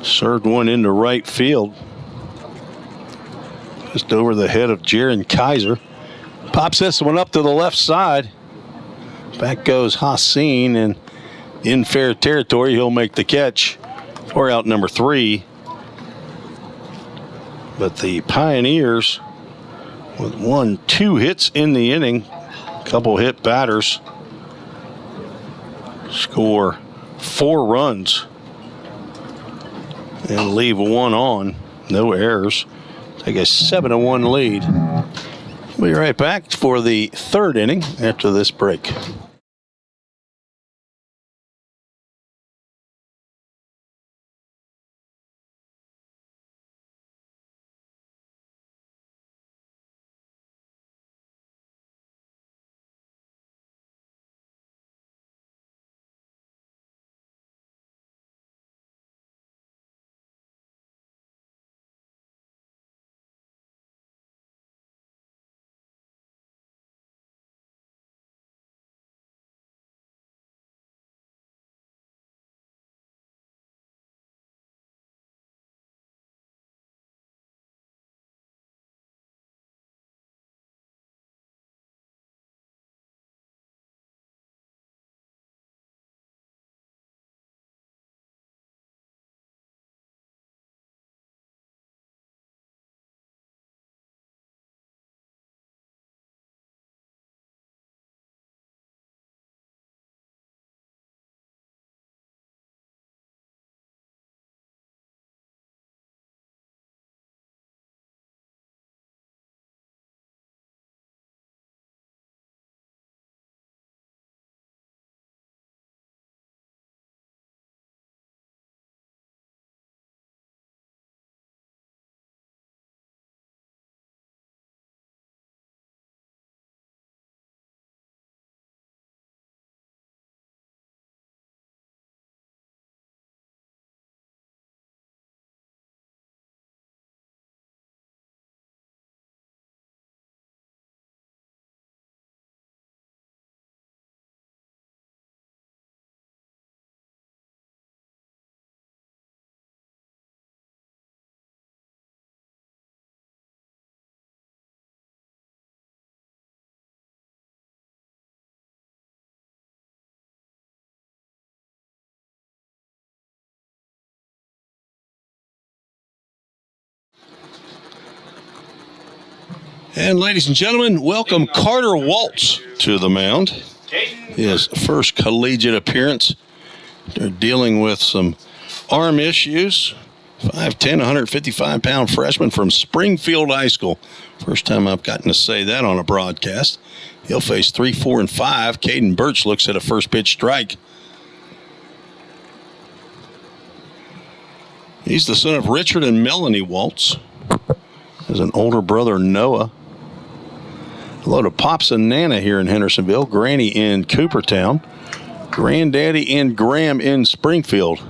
Served one into right field. Just over the head of Jaron Kaiser. Pops this one up to the left side. Back goes Hassan, and in fair territory, he'll make the catch for out number 3. But the Pioneers, with 1-2 hits in the inning, couple hit batters, score 4 runs and leave 1 on. No errors. Take a 7-1 lead. We'll be right back for the 3rd inning after this break. And ladies and gentlemen, welcome Carter Waltz to the mound. Dayton his first collegiate appearance. They're dealing with some arm issues. 5'10", 155-pound freshman from Springfield High School. First time I've gotten to say that on a broadcast. He'll face 3, 4, and 5. Caden Birch looks at a first pitch strike. He's the son of Richard and Melanie Waltz. Has an older brother, Noah. Hello to Pops and Nana here in Hendersonville. Granny in Coopertown. Granddaddy and Graham in Springfield.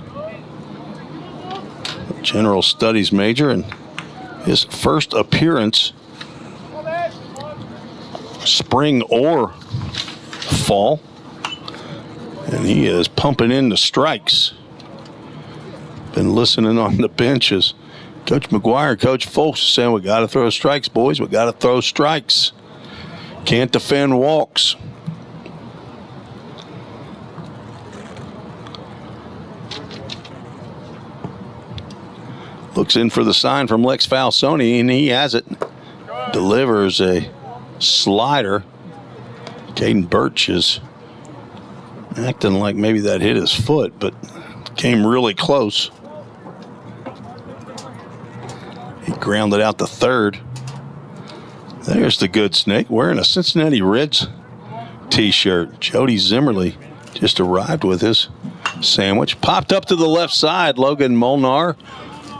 General Studies major, and his first appearance, spring or fall, and he is pumping in the strikes. Been listening on the benches. Coach McGuire, Coach Folks saying, we got to throw strikes, boys. We got to throw strikes. Can't defend walks. Looks in for the sign from Lex Falsoni, and he has it. Delivers a slider. Caden Birch is acting like maybe that hit his foot, but came really close. He grounded out to third. There's the good snake wearing a Cincinnati Reds t-shirt. Jody Zimmerly just arrived with his sandwich. Popped up to the left side. Logan Molnar,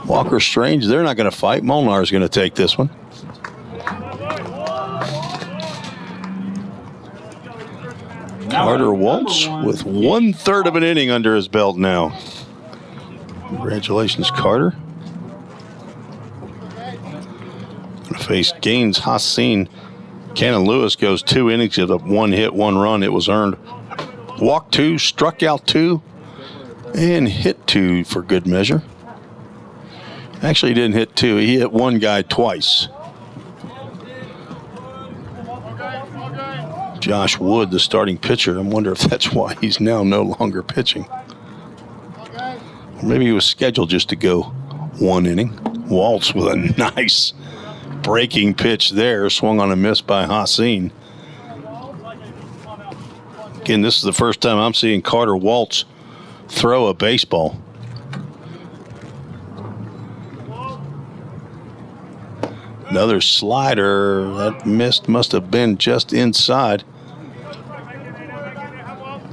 Walker Strange, they're not going to fight. Molnar's going to take this one. Carter Waltz with 1/3 of an inning under his belt now. Congratulations, Carter. Going to face Gaines Hassin. Cannon Lewis goes 2 innings with a 1 hit, 1 run. It was earned. Walked 2, struck out 2, and hit 2 for good measure. Actually, he didn't hit 2. He hit 1 guy twice. Josh Wood, the starting pitcher. I wonder if that's why he's now no longer pitching. Or maybe he was scheduled just to go 1 inning. Waltz with a nice breaking pitch there. Swung on a miss by Hassin. Again, this is the first time I'm seeing Carter Waltz throw a baseball. Another slider that missed, must have been just inside.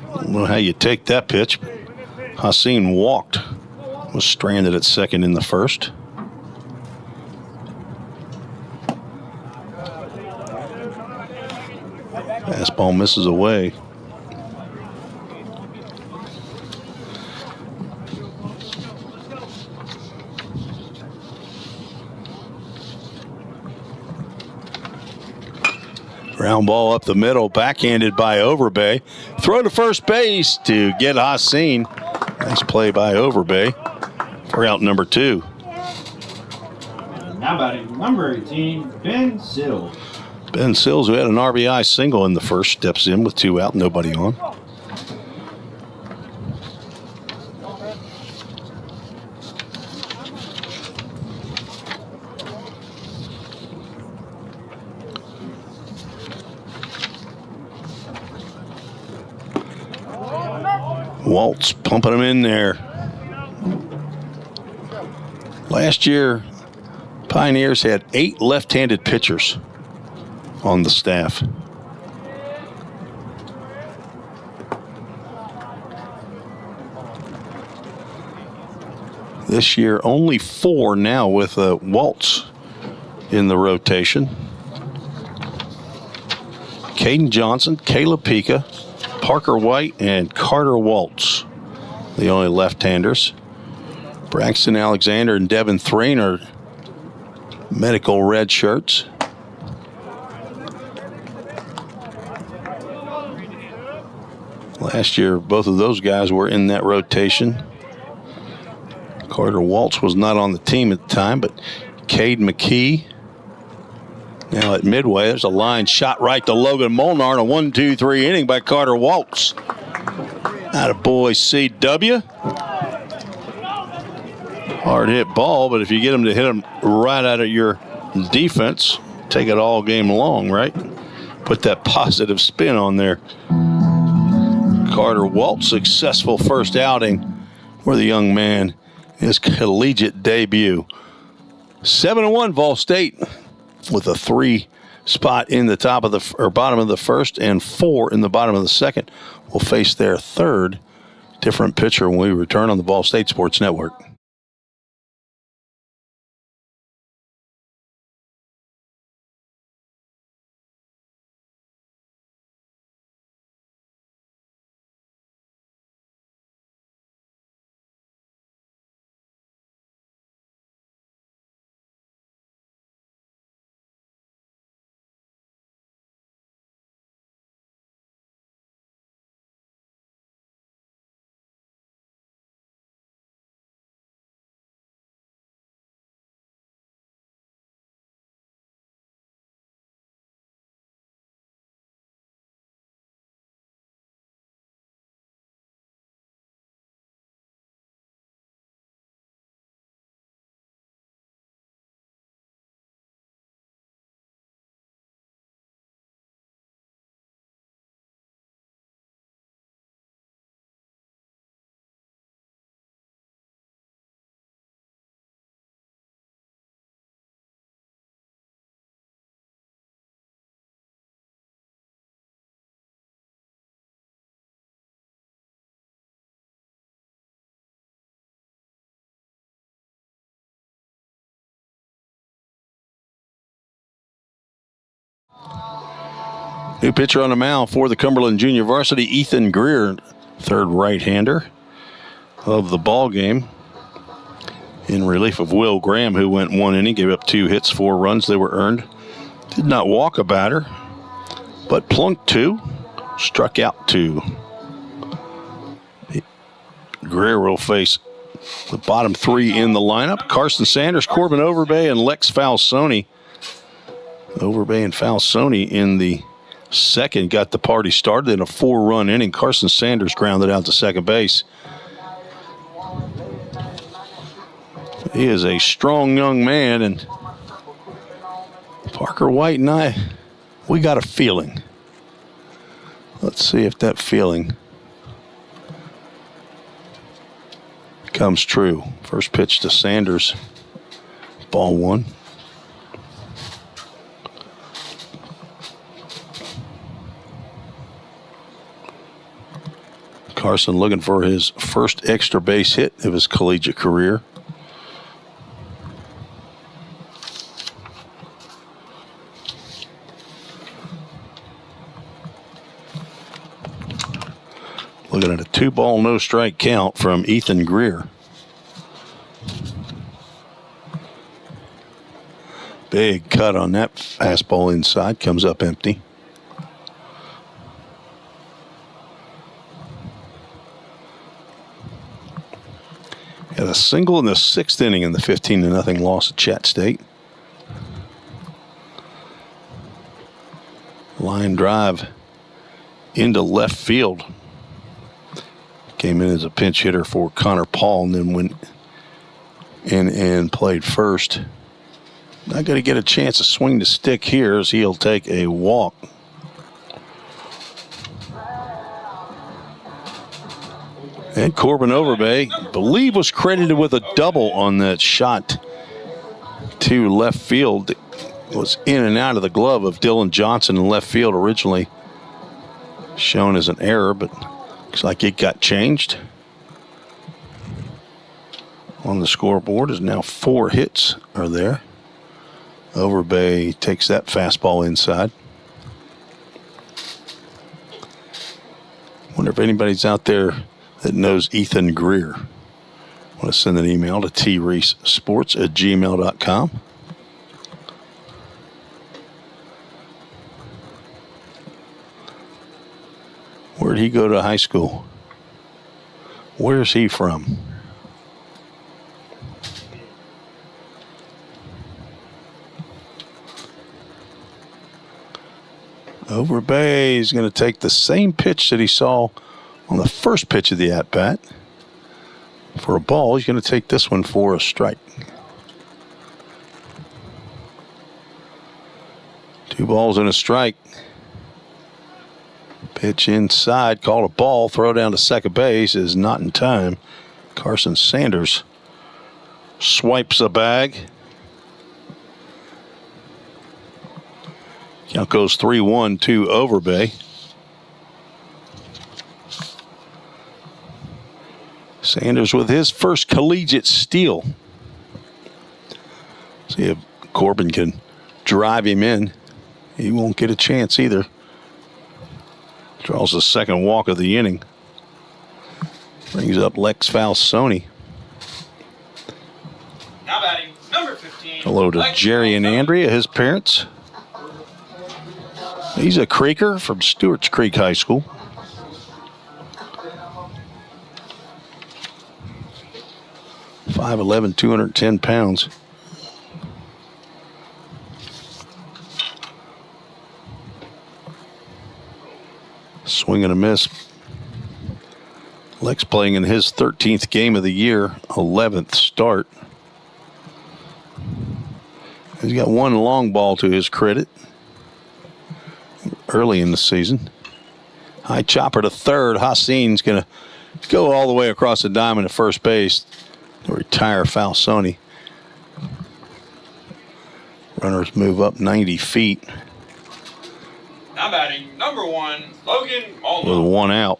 I don't know how you take that pitch. Hassin walked, was stranded at second in the first. Fastball misses away. Ground ball up the middle, backhanded by Overbay. Throw to first base to get Hassin. Nice play by Overbay for out number 2. Now batting number 18, Ben Sills. Ben Sills, who had an RBI single in the first, steps in with 2 out, nobody on. Waltz pumping him in there. Last year, Pioneers had 8 left-handed pitchers on the staff. This year, only 4 now with Waltz in the rotation. Caden Johnson, Caleb Pika, Parker White, and Carter Waltz, the only left-handers. Braxton Alexander and Devin Thrain are medical red shirts. Last year, both of those guys were in that rotation. Carter Waltz was not on the team at the time, but Cade McKee. Now at midway, there's a line shot right to Logan Molnar in a 1-2-3 inning by Carter Waltz. Attaboy, CW. Hard hit ball, but if you get him to hit him right out of your defense, take it all game long, right? Put that positive spin on there. Carter Walt's successful first outing for the young man, his collegiate debut. 7-1 VolState with a 3 spot in the top of the bottom of the first and 4 in the bottom of the second. Will face their third different pitcher when we return on the VolState Sports Network. New pitcher on the mound for the Cumberland Junior Varsity, Ethan Greer, third right-hander of the ball game, in relief of Will Graham, who went 1 inning, gave up 2 hits, 4 runs. They were earned. Did not walk a batter, but plunked 2, struck out 2. Greer will face the bottom 3 in the lineup: Carson Sanders, Corbin Overbay, and Lex Falsoni. Overbay and Falsoni in the second got the party started in a 4-run inning. Carson Sanders grounded out to second base. He is a strong young man, and Parker White and I, we got a feeling. Let's see if that feeling comes true. First pitch to Sanders, ball 1. Carson looking for his first extra base hit of his collegiate career. Looking at a 2-ball, no-strike count from Ethan Greer. Big cut on that fastball inside, comes up empty. Had a single in the 6th inning in the 15-0 loss at Chat State. Line drive into left field. Came in as a pinch hitter for Connor Paul, and then went in and played first. Not going to get a chance to swing the stick here, as he'll take a walk. And Corbin Overbay, I believe, was credited with a double on that shot to left field. It was in and out of the glove of Dylan Johnson in left field, originally shown as an error, but looks like it got changed. On the scoreboard is now 4 hits are there. Overbay takes that fastball inside. Wonder if anybody's out there that knows Ethan Greer. Want to send an email to treesesports@gmail.com. Where'd he go to high school? Where's he from? Overbay is going to take the same pitch that he saw on the first pitch of the at-bat. For a ball, he's going to take this one for a strike. 2 balls and a strike. Pitch inside, called a ball. Throw down to second base is not in time. Carson Sanders swipes the bag. Count goes 3-1 to Overbay. Sanders with his first collegiate steal. See if Corbin can drive him in. He won't get a chance either. Draws the second walk of the inning. Brings up Lex Falsoni. Now batting, number 15. Hello to Lex Jerry and Falsoni. Andrea, his parents. He's a Creeker from Stewart's Creek High School. .5'11", 210 pounds. Swing and a miss. Lex playing in his 13th game of the year, 11th start. He's got one long ball to his credit early in the season. High chopper to third. Hassan's going to go all the way across the diamond to first base to retire Falsoni. Runners move up 90 feet. Now batting, number 1, Logan With Molnar. one out.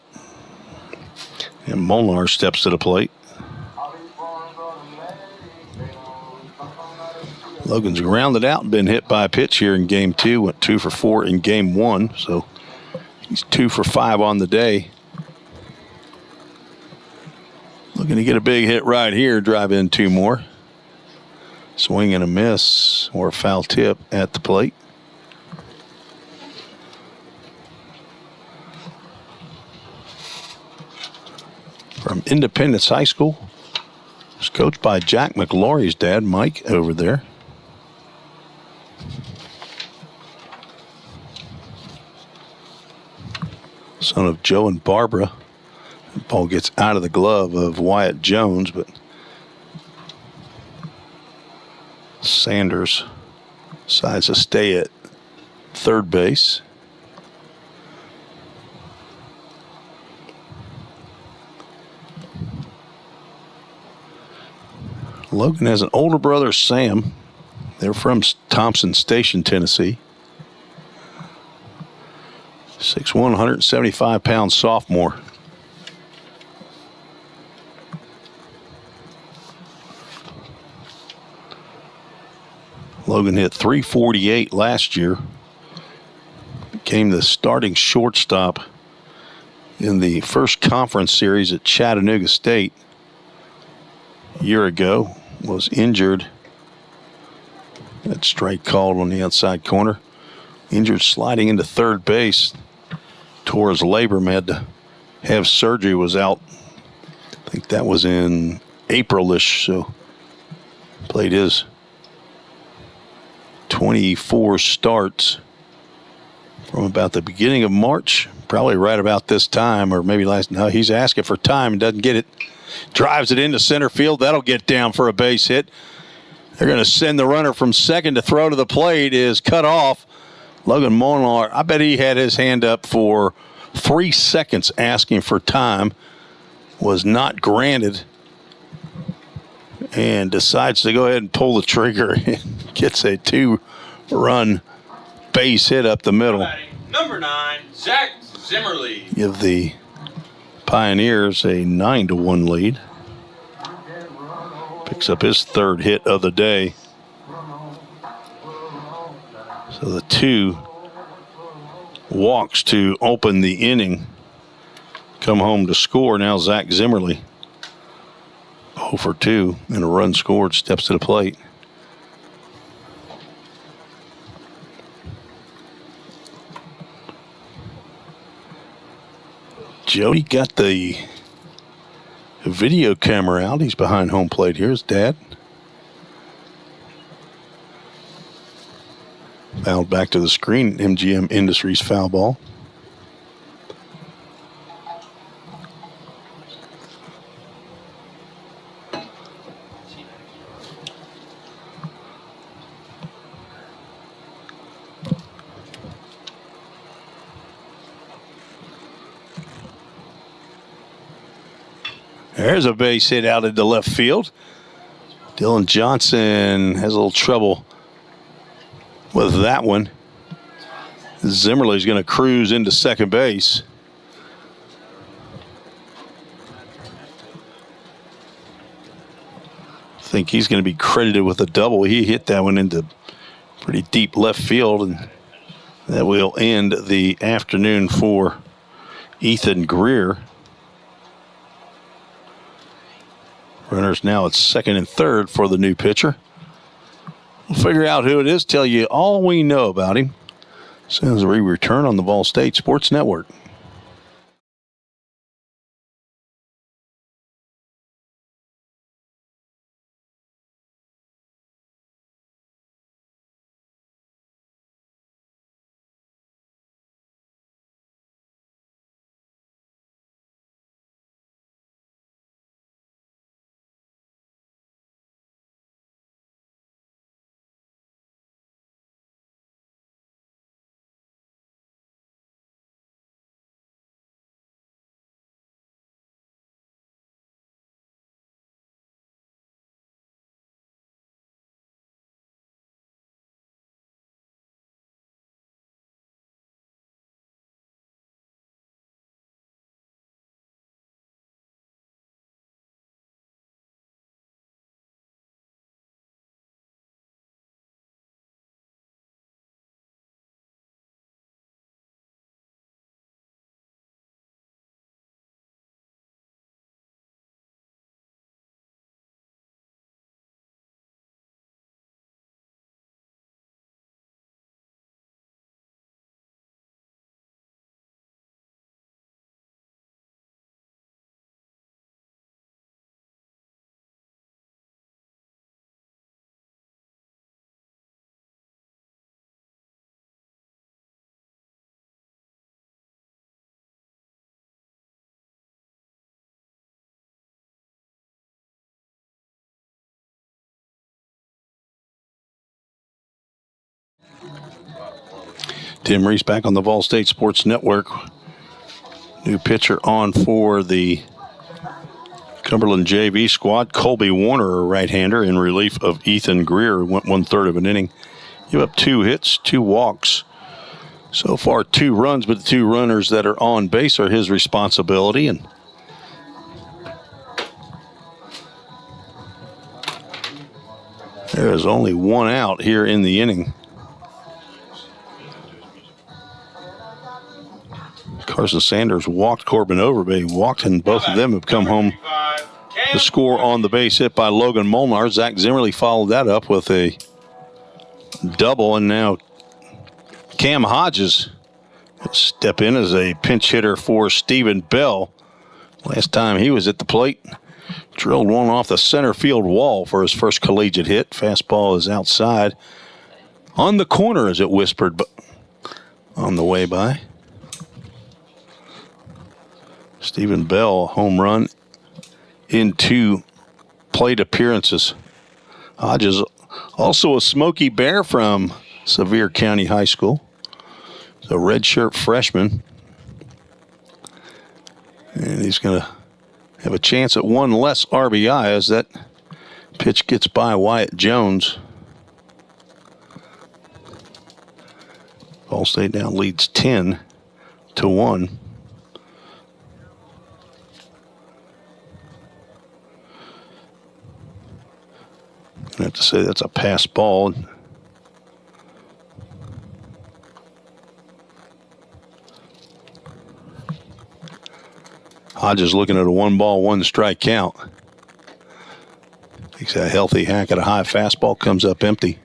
And Molnar steps to the plate. Logan's grounded out and been hit by a pitch here in game 2. Went 2 for 4 in game 1. So he's 2 for 5 on the day. Looking to get a big hit right here. Drive in 2 more. Swing and a miss or a foul tip at the plate. From Independence High School. It's coached by Jack McLaury's dad, Mike, over there. Son of Joe and Barbara. The ball gets out of the glove of Wyatt Jones, but Sanders decides to stay at third base. Logan has an older brother, Sam. They're from Thompson Station, Tennessee. 6'1", 175-pound sophomore. Logan hit .348 last year. Became the starting shortstop in the first conference series at Chattanooga State a year ago. Was injured. That strike called on the outside corner. Injured sliding into third base. Tore his labrum, had to have surgery, was out. I think that was in April-ish, so played his 24 starts from about the beginning of March, probably right about this time, or maybe last. No, he's asking for time and doesn't get it. Drives it into center field. That'll get down for a base hit. They're going to send the runner from second to throw to the plate. Is cut off. Logan Molnar, I bet he had his hand up for 3 seconds asking for time. Was not granted. And decides to go ahead and pull the trigger. Gets a 2-run base hit up the middle. Number 9, Zach Zimmerly. Give the Pioneers a 9-1 lead. Picks up his third hit of the day. So the 2 walks to open the inning. Come home to score now Zach Zimmerly. 0 for 2 and a run scored, steps to the plate. Jody got the video camera out. He's behind home plate. Here's Dad. Fouled back to the screen. MGM Industries foul ball. There's a base hit out into left field. Dylan Johnson has a little trouble with that one. Zimmerly's going to cruise into second base. I think he's going to be credited with a double. He hit that one into pretty deep left field, and that will end the afternoon for Ethan Greer. Runners now at second and third for the new pitcher. We'll figure out who it is, tell you all we know about him as soon as we return on the VolState Sports Network. Tim Reese back on the VolState Sports Network. New pitcher on for the Cumberland JV squad. Colby Warner, a right-hander, in relief of Ethan Greer, who went 1/3 of an inning. Gave up 2 hits, 2 walks. So far, 2 runs, but the 2 runners that are on base are his responsibility. And there is only 1 out here in the inning. Carson Sanders walked Corbin Overbay, walked, and both of them have come home. The score on the base hit by Logan Molnar. Zach Zimmerly followed that up with a double, and now Cam Hodges will step in as a pinch hitter for Stephen Bell. Last time he was at the plate, drilled one off the center field wall for his first collegiate hit. Fastball is outside on the corner, as it whispered, but on the way by. Stephen Bell, home run in 2 plate appearances. Hodges, also a Smoky Bear from Sevier County High School. He's a redshirt freshman. And he's going to have a chance at 1 less RBI as that pitch gets by Wyatt Jones. VolState now leads 10-1. I have to say that's a pass ball. Hodges looking at a 1-ball, 1-strike count. Takes a healthy hack at a high fastball, comes up empty.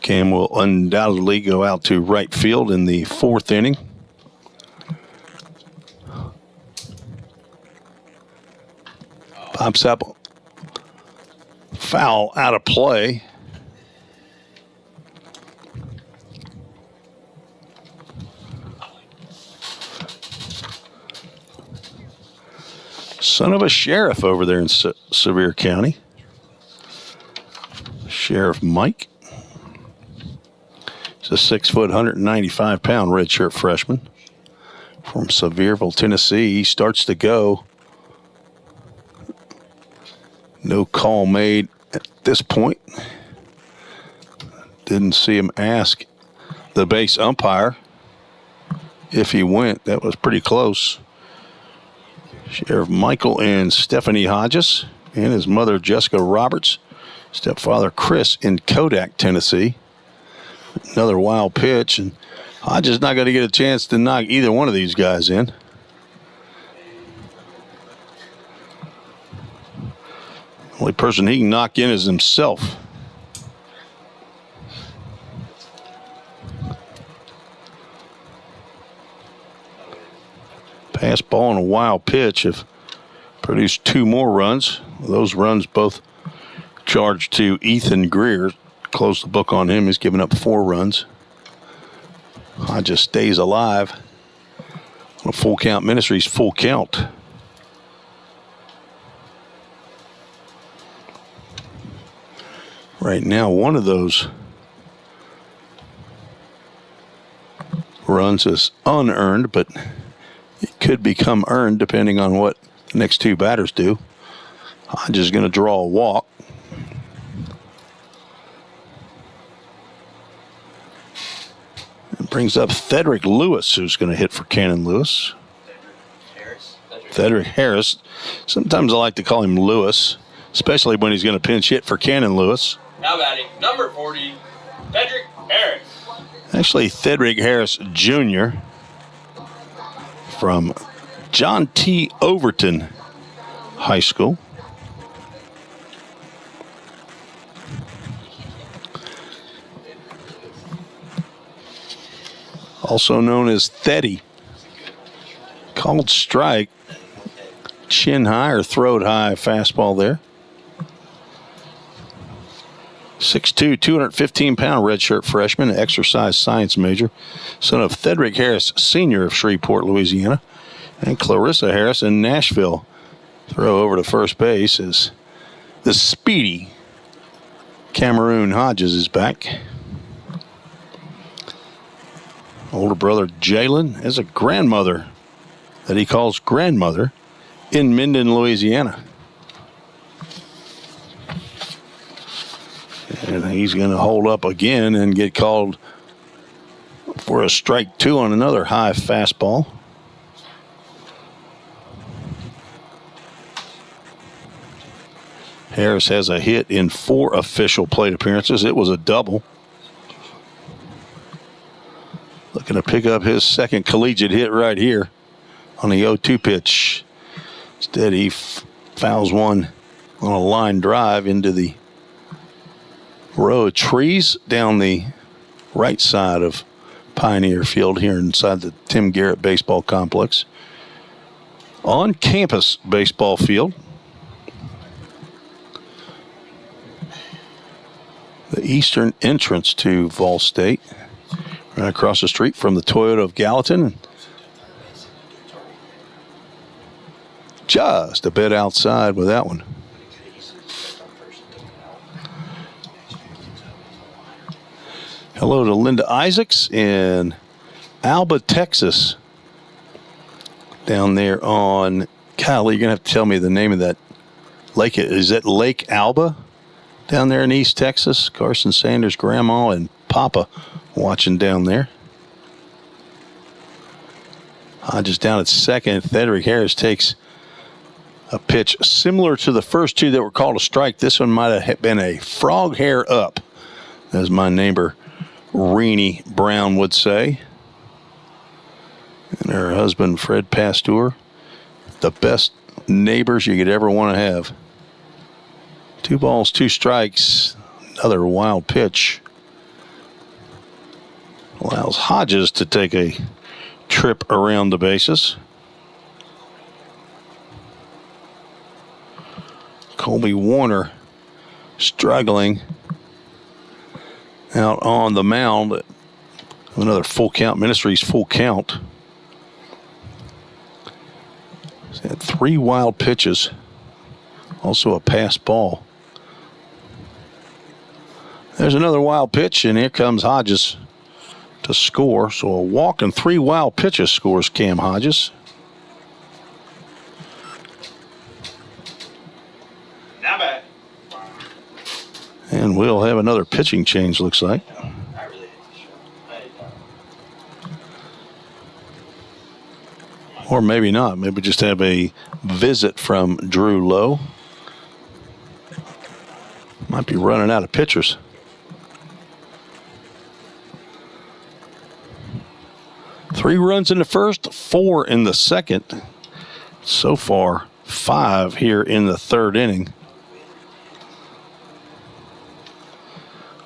Cam will undoubtedly go out to right field in the 4th inning. Pops up, foul out of play. Son of a sheriff over there in Sevier County. Sheriff Mike. He's a 6 foot, 195-pound redshirt freshman from Sevierville, Tennessee. He starts to go. No call made at this point. Didn't see him ask the base umpire if he went. That was pretty close. Sheriff Michael and Stephanie Hodges and his mother Jessica Roberts, stepfather Chris in Kodak, Tennessee. Another wild pitch, and Hodges not going to get a chance to knock either one of these guys in. Only person he can knock in is himself. Pass ball and a wild pitch have produced 2 more runs. Those runs both charged to Ethan Greer. Close the book on him. He's given up 4 runs. Hodges stays alive. On a full count Ministries, full count. Right now, one of those runs is unearned, but it could become earned depending on what the next 2 batters do. Hodges is going to draw a walk. It brings up Thedrick Lewis, who's going to hit for Cannon Lewis. Thedrick Harris. Sometimes I like to call him Lewis, especially when he's going to pinch hit for Cannon Lewis. Now batting, number 40, Cedric Harris. Actually, Thedrick Harris Jr. from John T. Overton High School. Also known as Teddy. Called strike. Chin high or throat high fastball there. 6'2", 215-pound redshirt freshman, exercise science major, son of Thedrick Harris, senior of Shreveport, Louisiana, and Clarissa Harris in Nashville. Throw over to first base as the speedy Cameroon Hodges is back. Older brother Jalen has a grandmother that he calls grandmother in Minden, Louisiana. And he's going to hold up again and get called for a strike 2 on another high fastball. Harris has a hit in 4 official plate appearances. It was a double. Looking to pick up his second collegiate hit right here on the 0-2 pitch. Instead, he fouls one on a line drive into the row of trees down the right side of Pioneer Field here inside the Tim Garrett Baseball Complex. On campus baseball field. The eastern entrance to VolState. Right across the street from the Toyota of Gallatin. Just a bit outside with that one. Hello to Linda Isaacs in Alba, Texas. Down there on, Kyle, you're going to have to tell me the name of that lake. Is that Lake Alba down there in East Texas? Carson Sanders' grandma and papa watching down there. Hodges down at second. Thedrick Harris takes a pitch similar to the first 2 that were called a strike. This one might have been a frog hair up, as my neighbor Renee Brown would say. And her husband, Fred Pasteur. The best neighbors you could ever want to have. 2 balls, 2 strikes. Another wild pitch. Allows Hodges to take a trip around the bases. Colby Warner struggling out on the mound. Another full count, Ministries full count. He's had 3 wild pitches. Also a pass ball. There's another wild pitch, and here comes Hodges to score. So a walk and 3 wild pitches scores Cam Hodges. Now back. And we'll have another pitching change, looks like. Or maybe not. Maybe just have a visit from Drew Lowe. Might be running out of pitchers. Three runs in the first, 4 in the second. So far, 5 here in the third inning.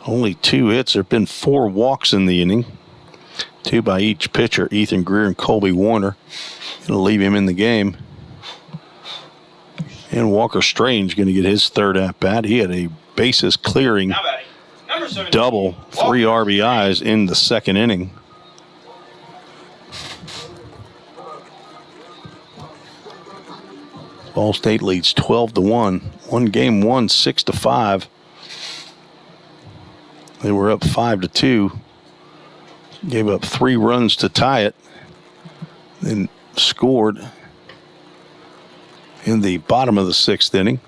Only 2 hits. There have been 4 walks in the inning. 2 by each pitcher, Ethan Greer and Colby Warner. Going to leave him in the game. And Walker Strange going to get his third at-bat. He had a bases clearing double, 3 RBIs in the second inning. VolState leads 12-1. One game won 6-5. They were up 5-2. Gave up 3 runs to tie it. Then scored in the bottom of the 6th inning.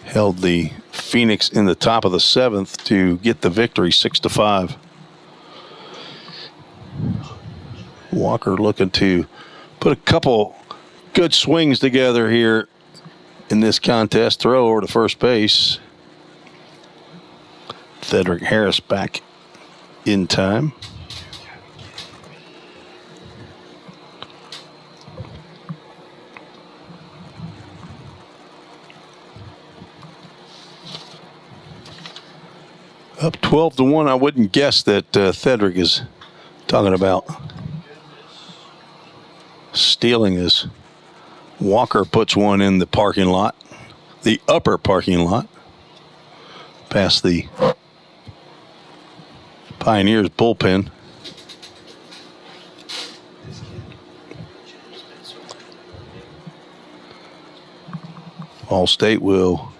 Held the Phoenix in the top of the 7th to get the victory, 6-5. Walker looking to put a couple good swings together here in this contest. Throw over to first base. Cedric Harris back in time. Up 12-1. I wouldn't guess that Cedric is talking about stealing his. Walker puts one in the parking lot, the upper parking lot, past the Pioneers bullpen. VolState will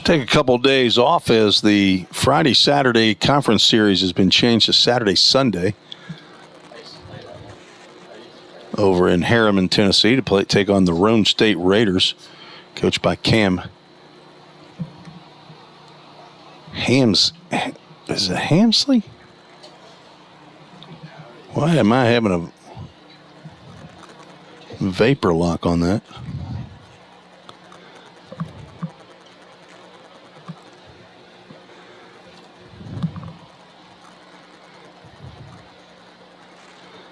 take a couple days off as the Friday-Saturday conference series has been changed to Saturday-Sunday over in Harriman, Tennessee to take on the Rhone State Raiders, coached by Cam Is it Hamsley? Why am I having a vapor lock on that?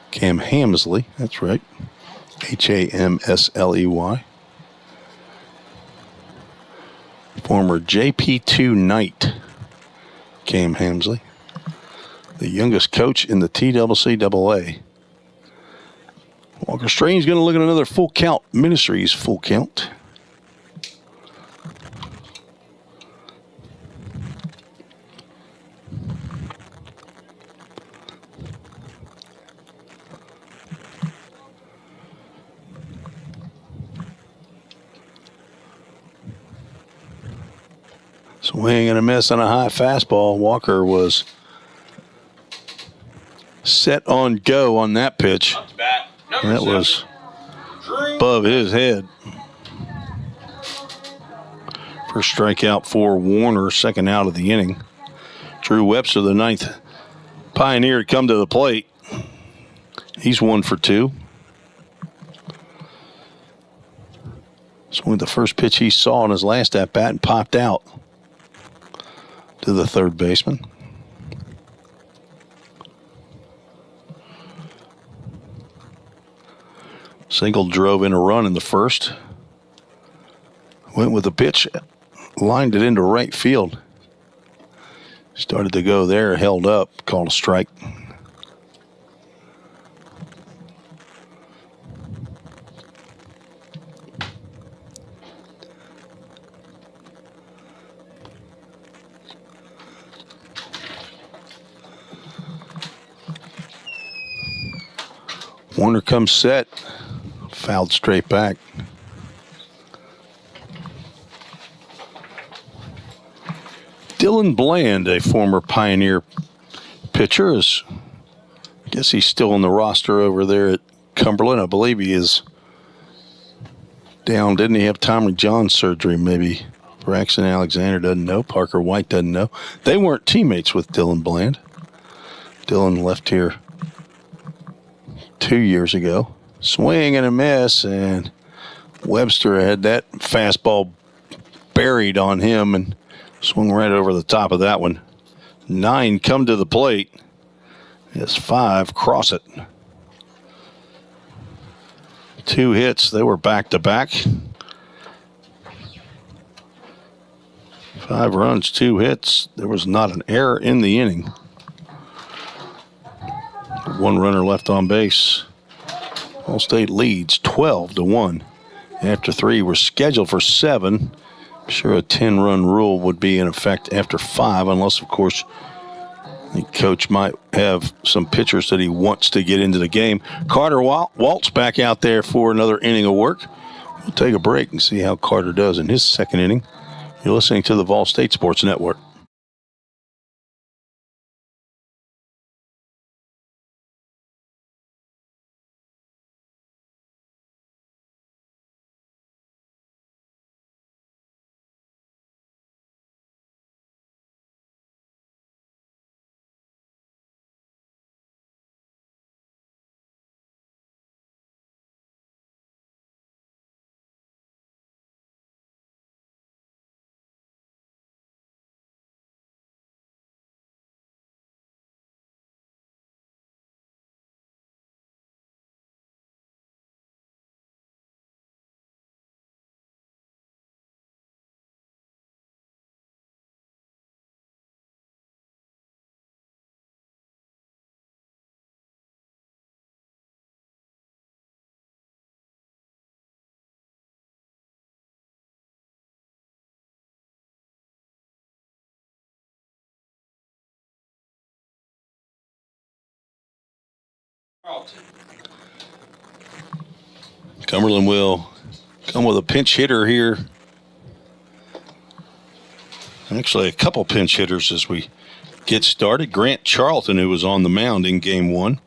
Cam Hamsley, that's right. Hamsley. Former JP2 Knight, Cam Hamsley. The youngest coach in the TCCAA. Walker Strange going to look at another full count. Ministries full count. Swing and a miss on a high fastball. Walker was set on go on that pitch. And that was above his head. First strikeout for Warner, second out of the inning. Drew Webster, the 9th Pioneer, to come to the plate. He's 1 for 2. Swung the first pitch he saw in his last at-bat and popped out to the third baseman. Single drove in a run in the first. Went with the pitch, lined it into right field. Started to go there, held up, called a strike. Warner comes set, fouled straight back. Dylan Bland, a former Pioneer pitcher, is I guess he's still on the roster over there at Cumberland. I believe he is down. Didn't he have Tommy John surgery maybe? Braxton Alexander doesn't know. Parker White doesn't know. They weren't teammates with Dylan Bland. Dylan left here 2 years ago. Swing and a miss, and Webster had that fastball buried on him and swung right over the top of that one. 9 come to the plate. As 5 cross it. 2 hits. They were back-to-back. 5 runs, 2 hits. There was not an error in the inning. 1 runner left on base. VolState leads 12-1. After 3, we're scheduled for 7. I'm sure a 10-run rule would be in effect after 5, unless, of course, the coach might have some pitchers that he wants to get into the game. Carter Waltz back out there for another inning of work. We'll take a break and see how Carter does in his second inning. You're listening to the VolState Sports Network. Cumberland will come with a pinch hitter here. Actually, a couple pinch hitters as we get started. Grant Charlton, who was on the mound in game 1,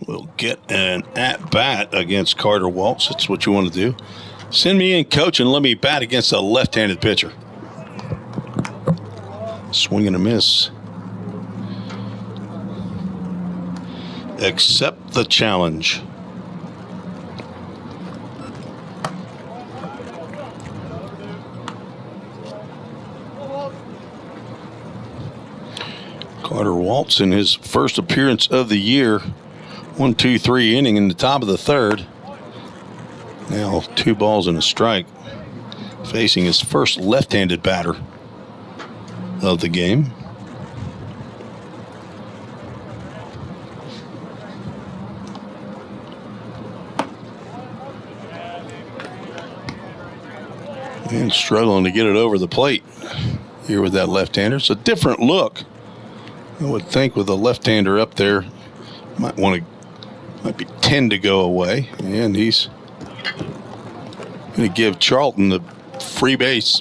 will get an at-bat against Carter Waltz. That's what you want to do. Send me in, coach, and let me bat against a left-handed pitcher. Swing and a miss. Accept the challenge. Carter Waltz in his first appearance of the year. 1-2-3 inning in the top of the 3rd. Now 2 balls and a strike. Facing his first left-handed batter of the game. And struggling to get it over the plate here with that left-hander. It's a different look. I would think with a left-hander up there, might tend to go away. And he's going to give Charlton the free base.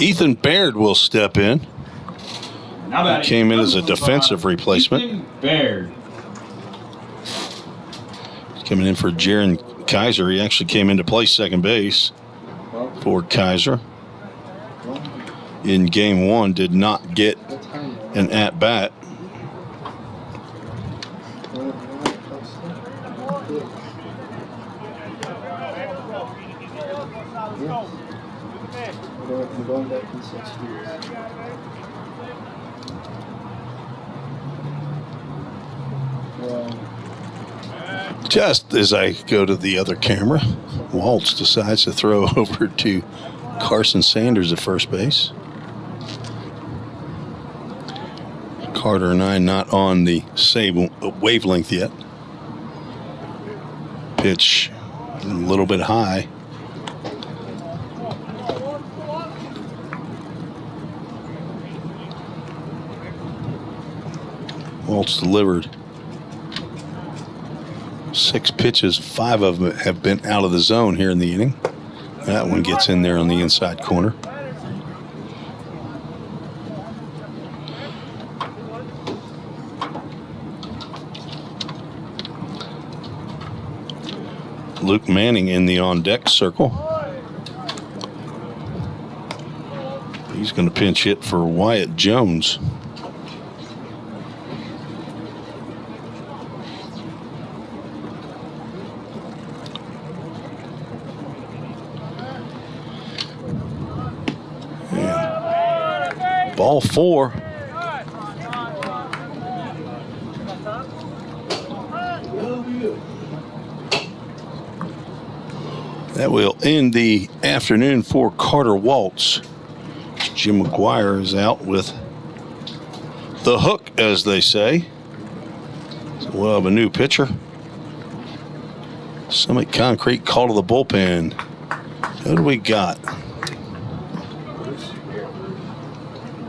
Ethan Baird will step in. He came in as a defensive replacement. Ethan Baird. Coming in for Jaron Kaiser. He actually came in to play second base for Kaiser. In game 1, did not get an at-bat. Just as I go to the other camera, Waltz decides to throw over to Carson Sanders at first base. Carter and I not on the same wavelength yet. Pitch a little bit high. Waltz delivered 6 pitches. 5 of them have been out of the zone here in the inning. That one gets in there on the inside corner. Luke Manning in the on-deck circle. He's going to pinch hit for Wyatt Jones. And ball 4. That will end the afternoon for Carter Waltz. Jim McGuire is out with the hook, as they say. So we'll have a new pitcher. Summit Concrete call to the bullpen. Who do we got?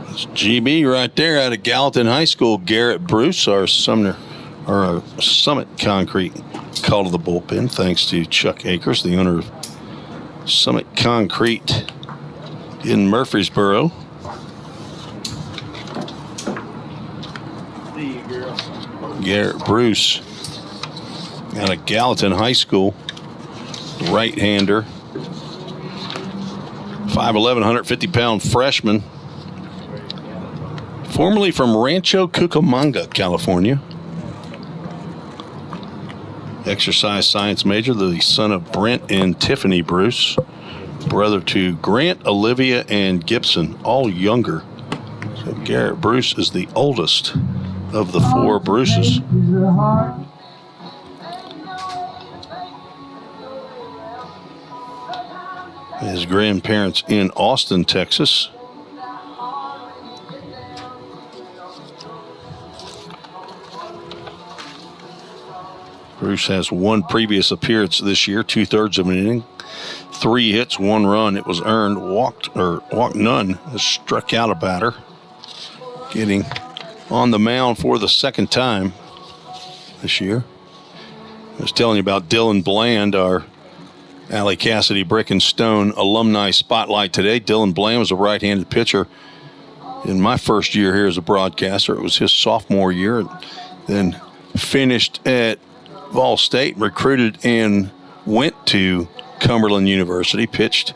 It's GB right there out of Gallatin High School. Garrett Bruce, our Summit Concrete call to the bullpen. Thanks to Chuck Akers, the owner of Summit Concrete in Murfreesboro. Garrett Bruce out of Gallatin High School, right-hander, 5'11", 150-pound freshman, formerly from Rancho Cucamonga, California. Exercise science major, the son of Brent and Tiffany Bruce, brother to Grant, Olivia, and Gibson, all younger. So Garrett Bruce is the oldest of the 4 Bruces. His grandparents in Austin, Texas. Bruce has 1 previous appearance this year, 2/3 of an inning, 3 hits, 1 run. It was earned, walked none, struck out a batter. Getting on the mound for the 2nd time this year. I was telling you about Dylan Bland, our Alley Cassidy Brick and Stone alumni spotlight today. Dylan Bland was a right-handed pitcher in my first year here as a broadcaster. It was his sophomore year. Then finished at VolState, recruited and went to Cumberland University, pitched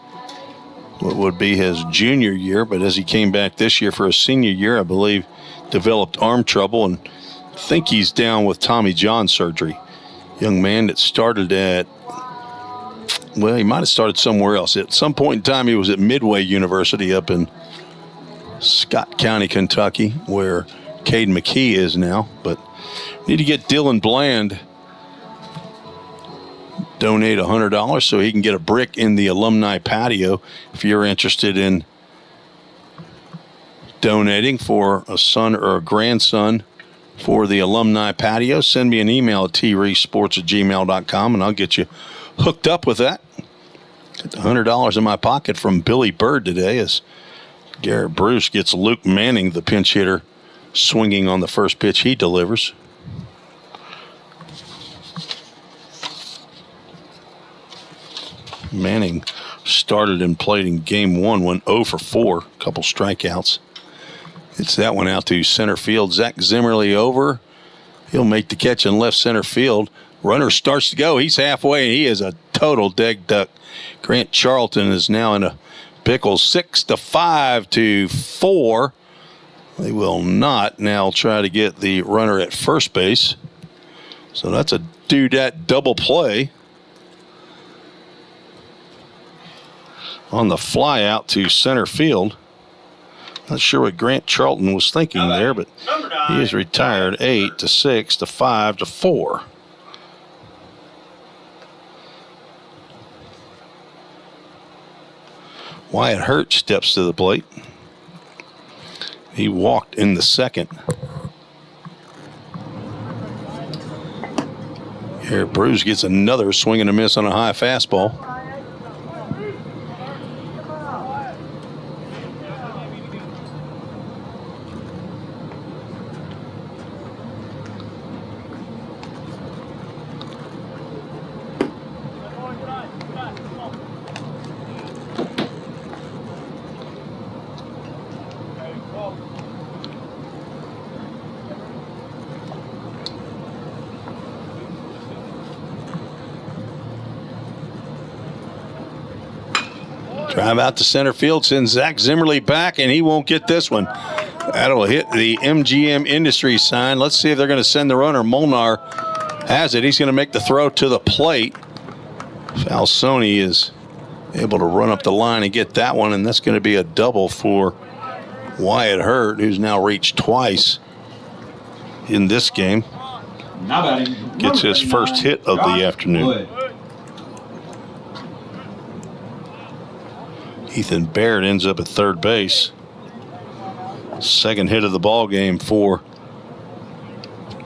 what would be his junior year, but as he came back this year for his senior year, I believe developed arm trouble, and I think he's down with Tommy John surgery. Young man that started at, well, he might have started somewhere else. At some point in time, he was at Midway University up in Scott County, Kentucky, where Cade McKee is now. But need to get Dylan Bland donate $100 so he can get a brick in the alumni patio. If you're interested in donating for a son or a grandson for the alumni patio, send me an email at treesports@gmail.com and I'll get you hooked up with that. Get the $100 in my pocket from Billy Bird today as Garrett Bruce gets Luke Manning, the pinch hitter, swinging on the first pitch he delivers. Manning started and played in game 1, went 0 for 4, a couple strikeouts. It's that one out to center field. Zach Zimmerly over. He'll make the catch in left center field. Runner starts to go. He's halfway. He is a total dead duck. Grant Charlton is now in a pickle. 6-5 to 4. They will not now try to get the runner at first base. So that's a do-dat double play. On the fly out to center field. Not sure what Grant Charlton was thinking there, but he is retired. 8-6 to 5 to 4. Wyatt Hurt steps to the plate. He walked in the 2nd. Here, Bruce gets another swing and a miss on a high fastball. Drive out to center field, sends Zach Zimmerly back, and he won't get this one. That'll hit the MGM Industries sign. Let's see if they're going to send the runner. Molnar has it. He's going to make the throw to the plate. Falsoni is able to run up the line and get that one, and that's going to be a double for Wyatt Hurt, who's now reached twice in this game. Gets his first hit of the afternoon. Ethan Baird ends up at third base. Second hit of the ball game for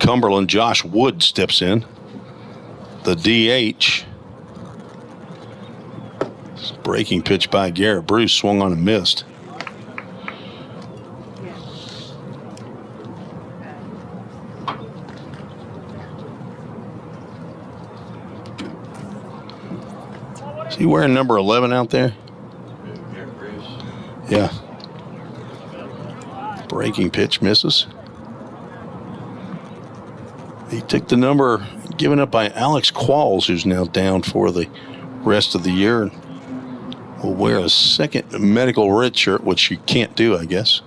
Cumberland. Josh Wood steps in. The DH. Breaking pitch by Garrett Bruce, swung on and missed. Is he wearing number 11 out there? Yeah. Breaking pitch misses. He took the number given up by Alex Qualls, who's now down for the rest of the year, and will wear a second medical red shirt, which you can't do, I guess.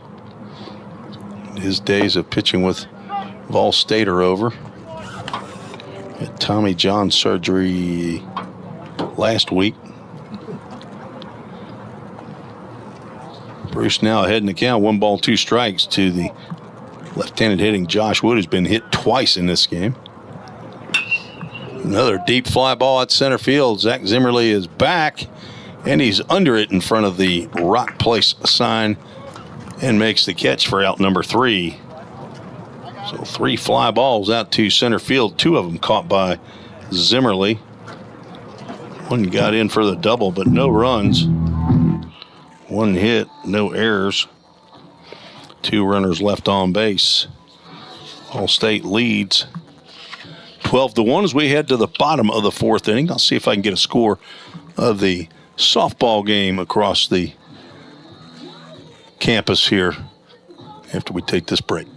His days of pitching with VolState are over. Had Tommy John surgery last week. Bruce now ahead in the count, 1 ball, 2 strikes to the left-handed hitting Josh Wood, who's been hit twice in this game. Another deep fly ball at center field. Zach Zimmerly is back, and he's under it in front of the Rock Place sign and makes the catch for out number 3. So 3 fly balls out to center field, 2 of them caught by Zimmerly. One got in for the double, but no runs. 1 hit, no errors. 2 runners left on base. VolState leads 12-1 as we head to the bottom of the 4th inning. I'll see if I can get a score of the softball game across the campus here after we take this break.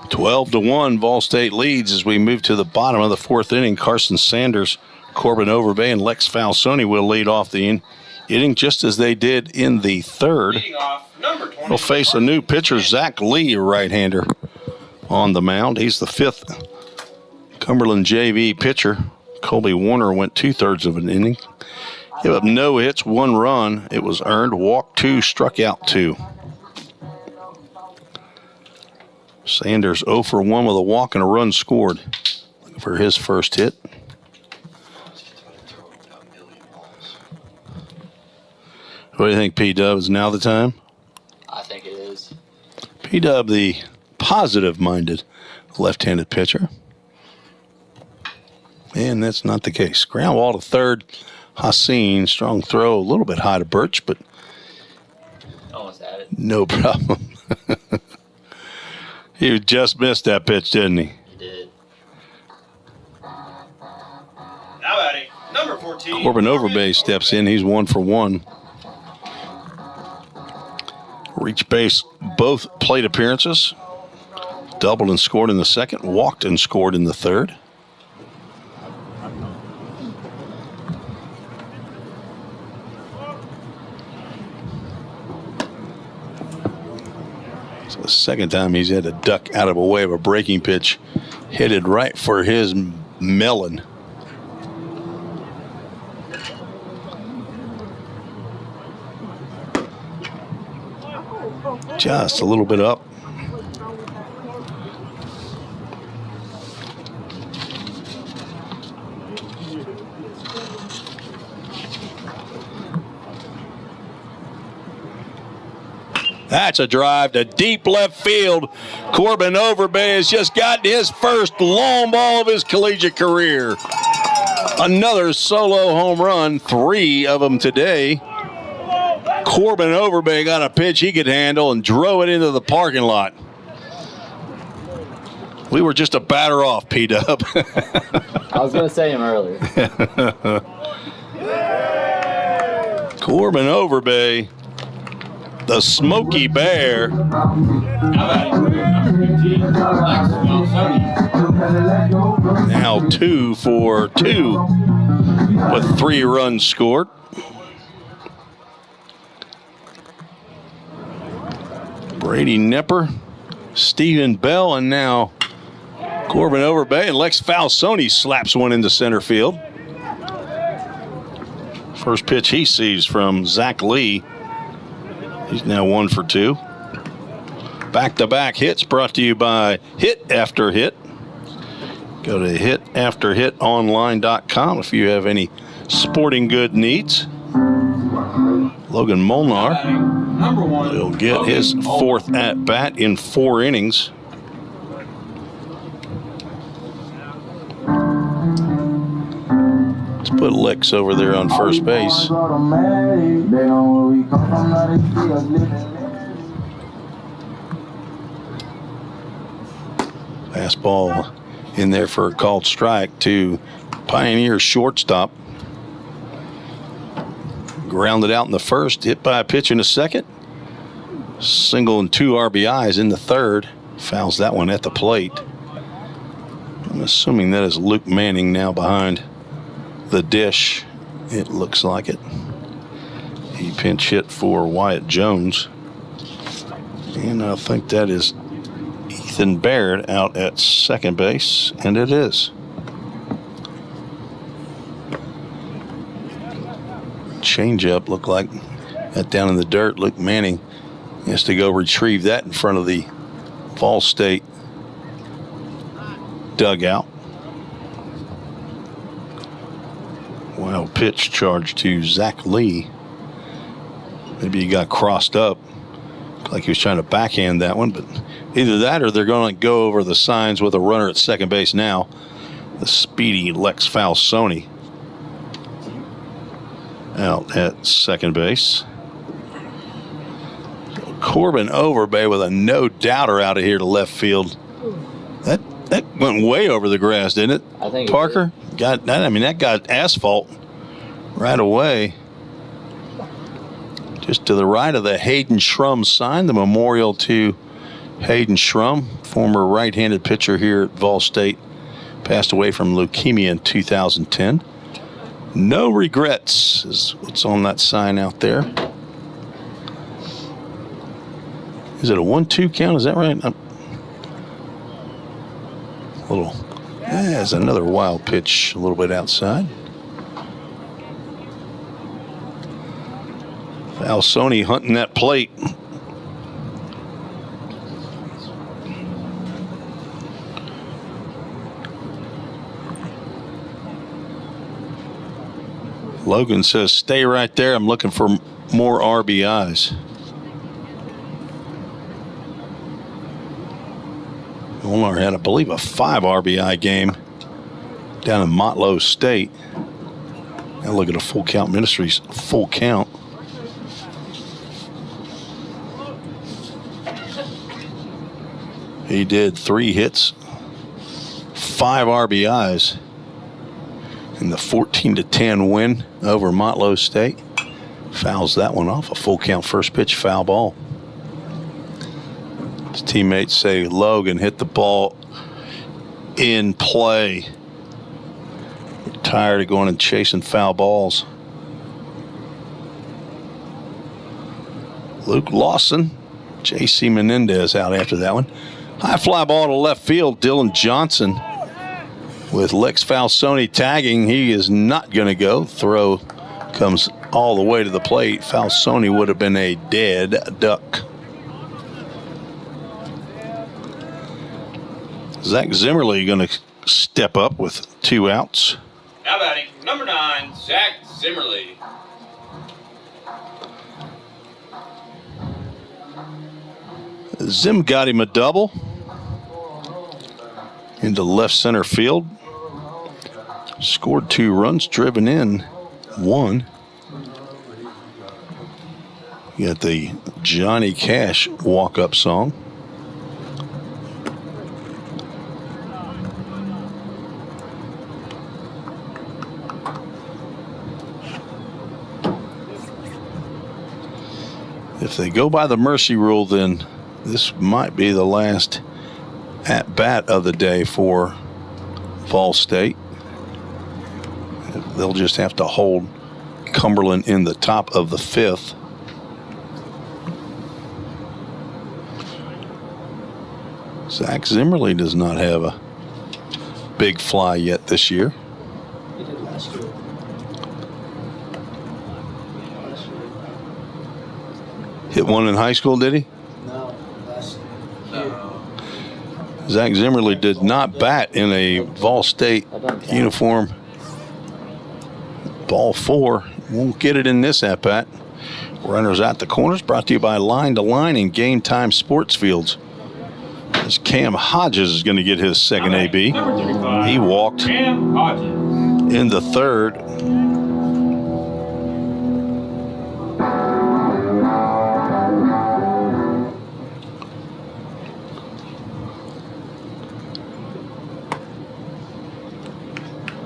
Twelve to 1, VolState leads as we move to the bottom of the 4th inning. Carson Sanders, Corbin Overbay, and Lex Falsoni will lead off the inning just as they did in the 3rd. Leading off, number 20. We'll face a new pitcher, Zach Lee, a right-hander, on the mound. He's the 5th Cumberland JV pitcher. Colby Warner went 2/3 of an inning. Gave up no hits, 1 run. It was earned. Walked 2, struck out 2. Sanders 0 for 1 with a walk and a run scored. Looking for his first hit. What do you think, P-Dub? Is now the time? I think it is. P-Dub, the positive-minded left-handed pitcher. And that's not the case. Ground ball to third. Haseen, strong throw, a little bit high to Birch, but Almost had it. no problem. He just missed that pitch, didn't he? He did. 14. Corbin Overbay steps in. He's 1 for 1. Reached base both plate appearances. Doubled and scored in the second. Walked and scored in the third. So the second time he's had to duck out of a way of a breaking pitch. Headed right for his melon. Just a little bit up. That's a drive to deep left field. Corbin Overbay has just gotten his first long ball of his collegiate career. Another solo home run, 3 of them today. Corbin Overbay got a pitch he could handle and drove it into the parking lot. We were just a batter off, P-Dub. I was going to say him earlier. Corbin Overbay, the Smoky Bear. Now 2 for 2 with 3 runs scored. Brady Nepper, Stephen Bell, and now Corbin Overbay, and Lex Falsoni slaps one into center field. First pitch he sees from Zach Lee. He's now 1 for 2. Back-to-back hits brought to you by Hit After Hit. Go to hitafterhitonline.com if you have any sporting good needs. Logan Molnar will get his 4th at-bat in 4 innings. Let's put Lex over there on first base. Fastball in there for a called strike to Pioneer shortstop. Grounded out in the first, hit by a pitch in the second. Single and 2 RBIs in the third. Fouls that one at the plate. I'm assuming that is Luke Manning now behind the dish. It looks like it. He pinch hit for Wyatt Jones. And I think that is Ethan Baird out at second base, and it is. Changeup looked like that down in the dirt. Luke Manning has to go retrieve that in front of the VolState dugout. Wild pitch charge to Zach Lee. Maybe he got crossed up, like he was trying to backhand that one, but either that or they're going to go over the signs with a runner at second base now. The speedy Lex Falsoni out at second base. So Corbin Overbay with a no-doubter out of here to left field. That went way over the grass, didn't it? I think Parker got that. I mean, that got asphalt right away. Just to the right of the Hayden Schrum sign, the memorial to Hayden Schrum, former right-handed pitcher here at VolState, passed away from leukemia in 2010. No regrets is what's on that sign out there. Is it a 1-2 count? Is that right? There's another wild pitch a little bit outside. Falsoni hunting that plate. Logan says, stay right there. I'm looking for more RBIs. Molnar had, I believe, a 5 RBI game down in Motlow State. Now look at a full count Ministries full count. He did 3 hits, 5 RBIs. in the 14-10 win over Motlow State. Fouls that one off. A full count first pitch foul ball. His teammates say Logan hit the ball in play. We're tired of going and chasing foul balls. Luke Lawson, J.C. Menendez out after that one. High fly ball to left field. Dylan Johnson with Lex Falsoni tagging. He is not going to go. Throw comes all the way to the plate. Falsoni would have been a dead duck. Zach Zimmerly going to step up with 2 outs. Now batting, number 9, Zach Zimmerly. Zim got him a double into left center field. Scored 2 runs, driven in 1. You got the Johnny Cash walk-up song. If they go by the mercy rule, then this might be the last at-bat of the day for VolState. They'll just have to hold Cumberland in the top of the 5th. Zach Zimmerly does not have a big fly yet this year. He did last year. Hit one in high school, did he? No, last year. Zach Zimmerly did not bat in a VolState uniform. Ball 4. Won't get it in this at-bat. Runners at the corners, brought to you by Line to Line and Game Time Sports Fields. As Cam Hodges is going to get his second AB. Number 35, He walked Cam Hodges. in the 3rd.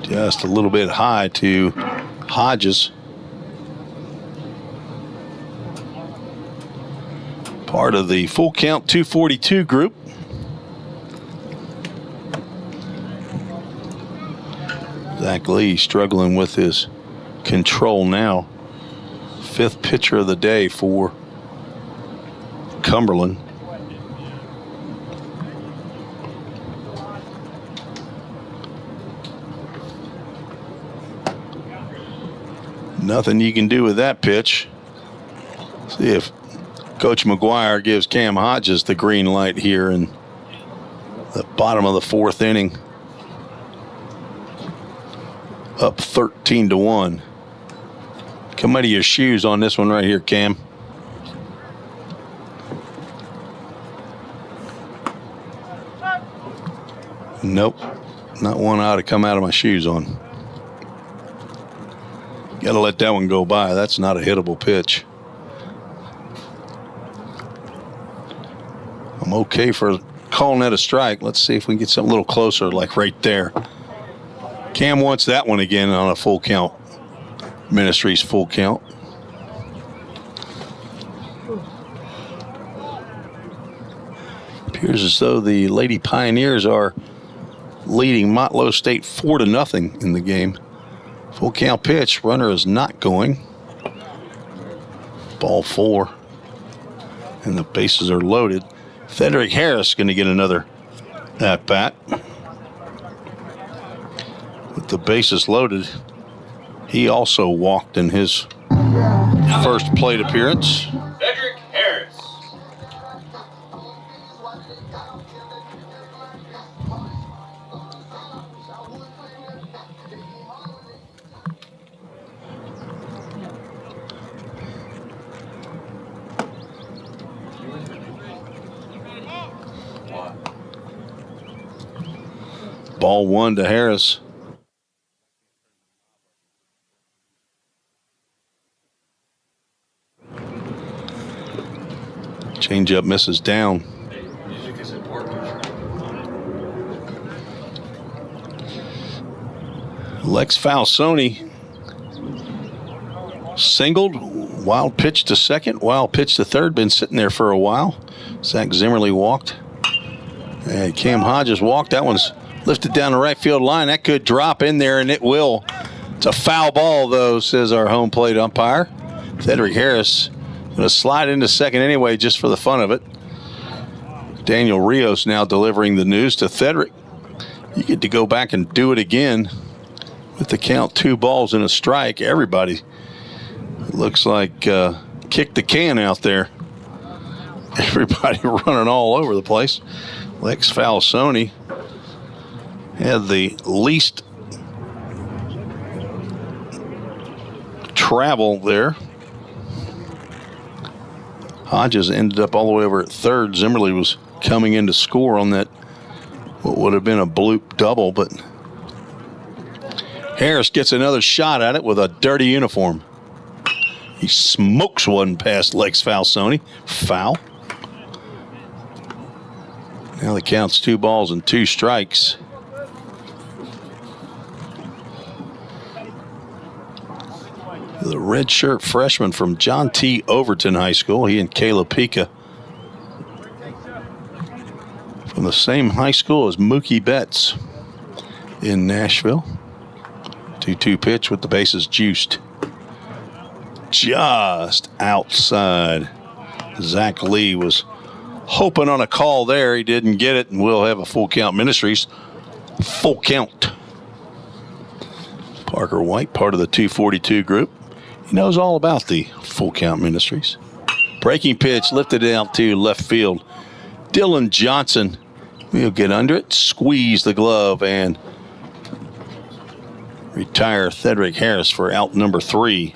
Just a little bit high to Hodges. Part of the full count 242 group. Zach Lee struggling with his control now. 5th pitcher of the day for Cumberland. Nothing you can do with that pitch. See if Coach McGuire gives Cam Hodges the green light here in the bottom of the 4th inning. Up 13-1. Come out of your shoes on this one right here, Cam. Nope. Not one I ought to come out of my shoes on. Got to let that one go by. That's not a hittable pitch. I'm okay for calling that a strike. Let's see if we can get something a little closer, like right there. Cam wants that one again on a full count. Ministries full count. Appears as though the Lady Pioneers are leading Motlow State 4-0 in the game. Full count pitch. Runner is not going. Ball 4. And the bases are loaded. Frederick Harris going to get another at bat. With the bases loaded, he also walked in his first plate appearance. Frederick Harris. Ball 1 to Harris. Changeup misses down. Music is important. Lex Falsoni singled. Wild pitch to second. Wild pitch to third. Been sitting there for a while. Zach Zimmerly walked. And Cam Hodges walked. That one's lifted down the right field line. That could drop in there, and it will. It's a foul ball, though, says our home plate umpire. Cedric Harris going to slide into second anyway, just for the fun of it. Daniel Rios now delivering the news to Cedric. You get to go back and do it again with the count, 2 balls and a strike. Everybody looks like kicked the can out there. Everybody running all over the place. Lex Falsoni had the least travel there. Hodges ended up all the way over at third. Zimmerly was coming in to score on that, what would have been a bloop double, but Harris gets another shot at it with a dirty uniform. He smokes one past Lex Falsoni. Foul. Now the count's 2 balls and 2 strikes. The redshirt freshman from John T. Overton High School. He and Caleb Pika from the same high school as Mookie Betts in Nashville. 2-2 pitch with the bases juiced. Just outside. Zach Lee was hoping on a call there. He didn't get it, and we'll have a Full Count Ministries. Full count. Parker White, part of the 242 group. He knows all about the Full Count Ministries. Breaking pitch lifted out to left field. Dylan Johnson will get under it, squeeze the glove, and retire Cedric Harris for out number 3.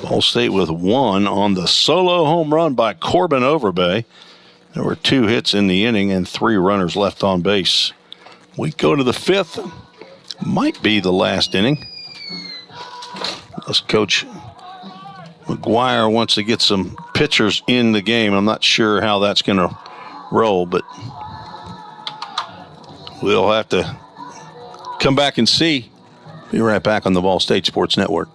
VolState with 1 on the solo home run by Corbin Overbay. There were 2 hits in the inning and 3 runners left on base. We go to the 5th. Might be the last inning. Unless Coach McGuire wants to get some pitchers in the game. I'm not sure how that's going to roll, but we'll have to come back and see. Be right back on the VolState Sports Network.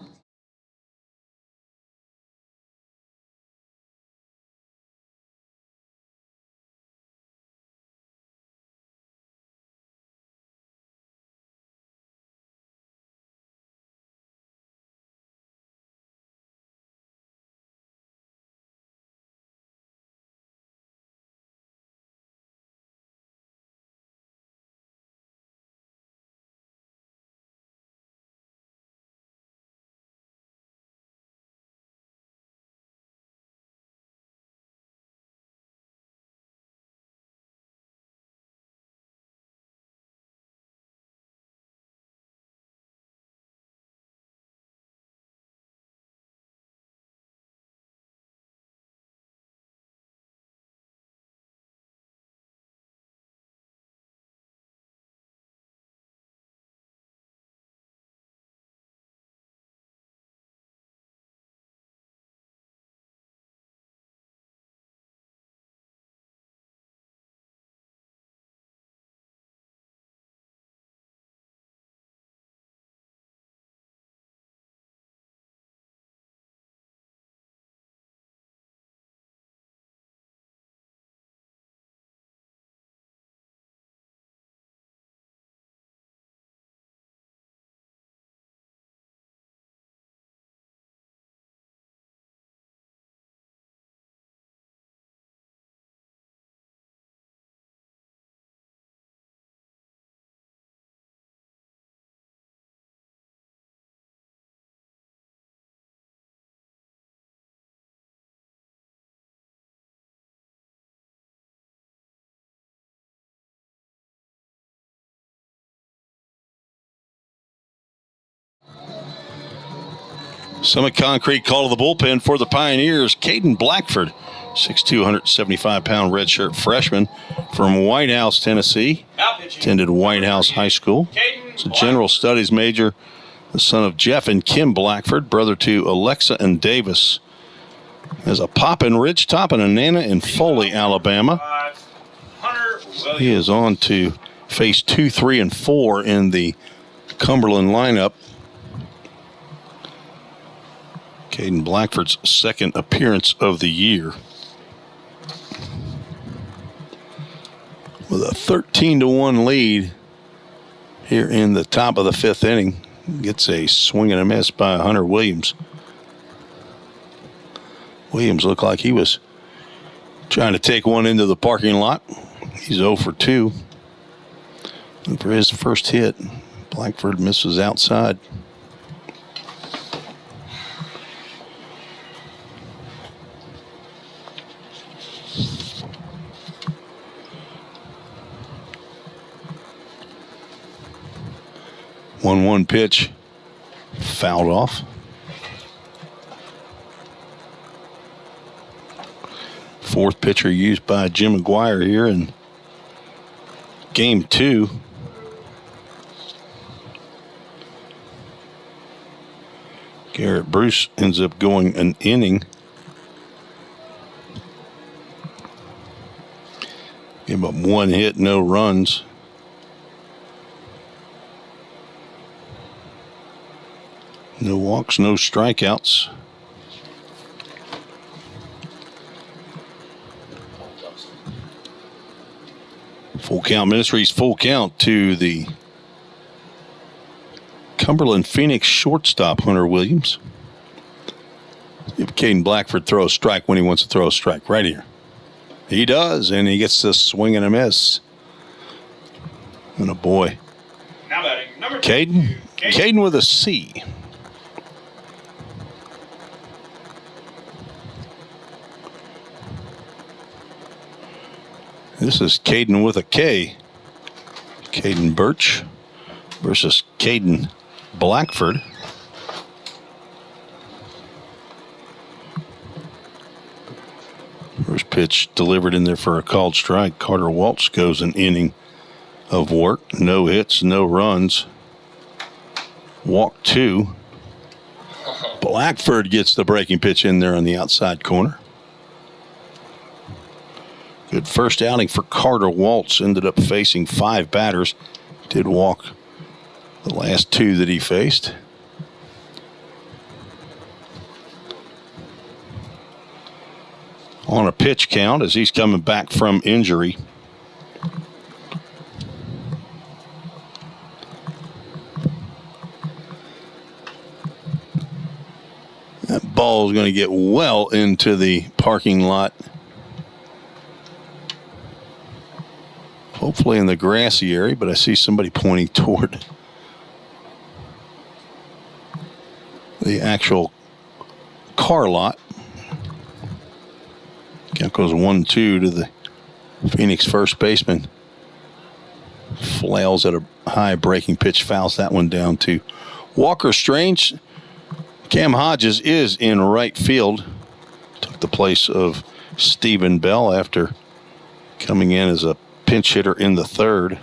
Summit Concrete call to the bullpen for the Pioneers. Caden Blackford, 6'2", 175-pound redshirt freshman from White House, Tennessee. Attended White House High School. He's a general studies major, the son of Jeff and Kim Blackford, brother to Alexa and Davis. Has a pop in Ridgetop and a Nana in Foley, Alabama. He is on to face 2, 3, and 4 in the Cumberland lineup. Caden Blackford's second appearance of the year. With a 13-1 lead here in the top of the 5th inning. Gets a swing and a miss by Hunter Williams. Williams looked like he was trying to take one into the parking lot. He's 0 for 2. And for his first hit, Blackford misses outside. One pitch, fouled off. Fourth pitcher used by Jim McGuire here in game 2. Garrett Bruce ends up going an inning. Give up 1 hit, no runs. No walks, no strikeouts. Full count Ministries, full count to the Cumberland Phoenix shortstop, Hunter Williams. If Caden Blackford throw a strike when he wants to throw a strike, right here. He does, and he gets this swing and a miss. And a boy. Now batting, number Caden. 2. Caden with a C. This is Caden with a K. Caden Birch versus Caden Blackford. First pitch delivered in there for a called strike. Carter Waltz goes an inning of work. No hits, no runs. Walk 2. Blackford gets the breaking pitch in there on the outside corner. Good first outing for Carter Waltz. Ended up facing 5 batters. Did walk the last 2 that he faced. On a pitch count as he's coming back from injury. That ball is going to get well into the parking lot. Hopefully in the grassy area, but I see somebody pointing toward the actual car lot. Count goes 1-2 to the Phoenix first baseman. Flails at a high breaking pitch, fouls that one down to Walker Strange. Cam Hodges is in right field. Took the place of Stephen Bell after coming in as a pinch hitter in the 3rd.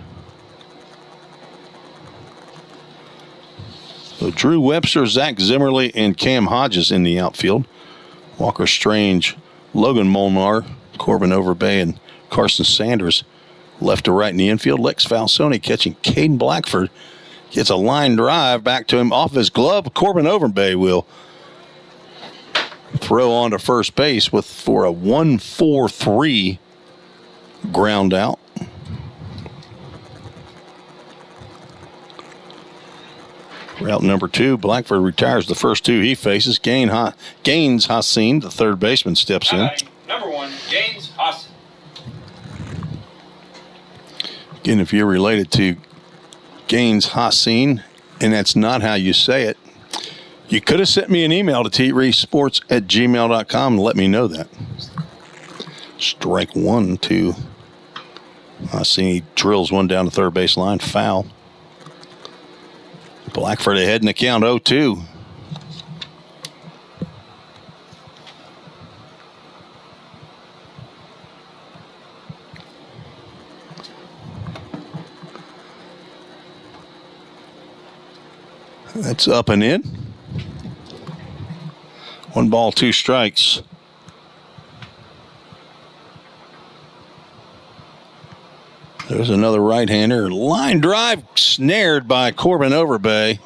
So Drew Webster, Zach Zimmerly, and Cam Hodges in the outfield. Walker Strange, Logan Molnar, Corbin Overbay, and Carson Sanders left to right in the infield. Lex Falsoni catching Caden Blackford. Gets a line drive back to him off his glove. Corbin Overbay will throw on to first base for a 1-4-3 ground out. Route number 2, Blackford retires the first 2 he faces. Gaines Hassan, the third baseman, steps in. Number 1, Gaines Hassan. Again, if you're related to Gaines Hassan, and that's not how you say it, you could have sent me an email to treesports@gmail.com and let me know that. Strike 1 to Hassan. He drills one down the third base line, foul. Blackford ahead in the count, 0-2. That's up and in. 1 ball, 2 strikes. There's another right-hander. Line drive snared by Corbin Overbay.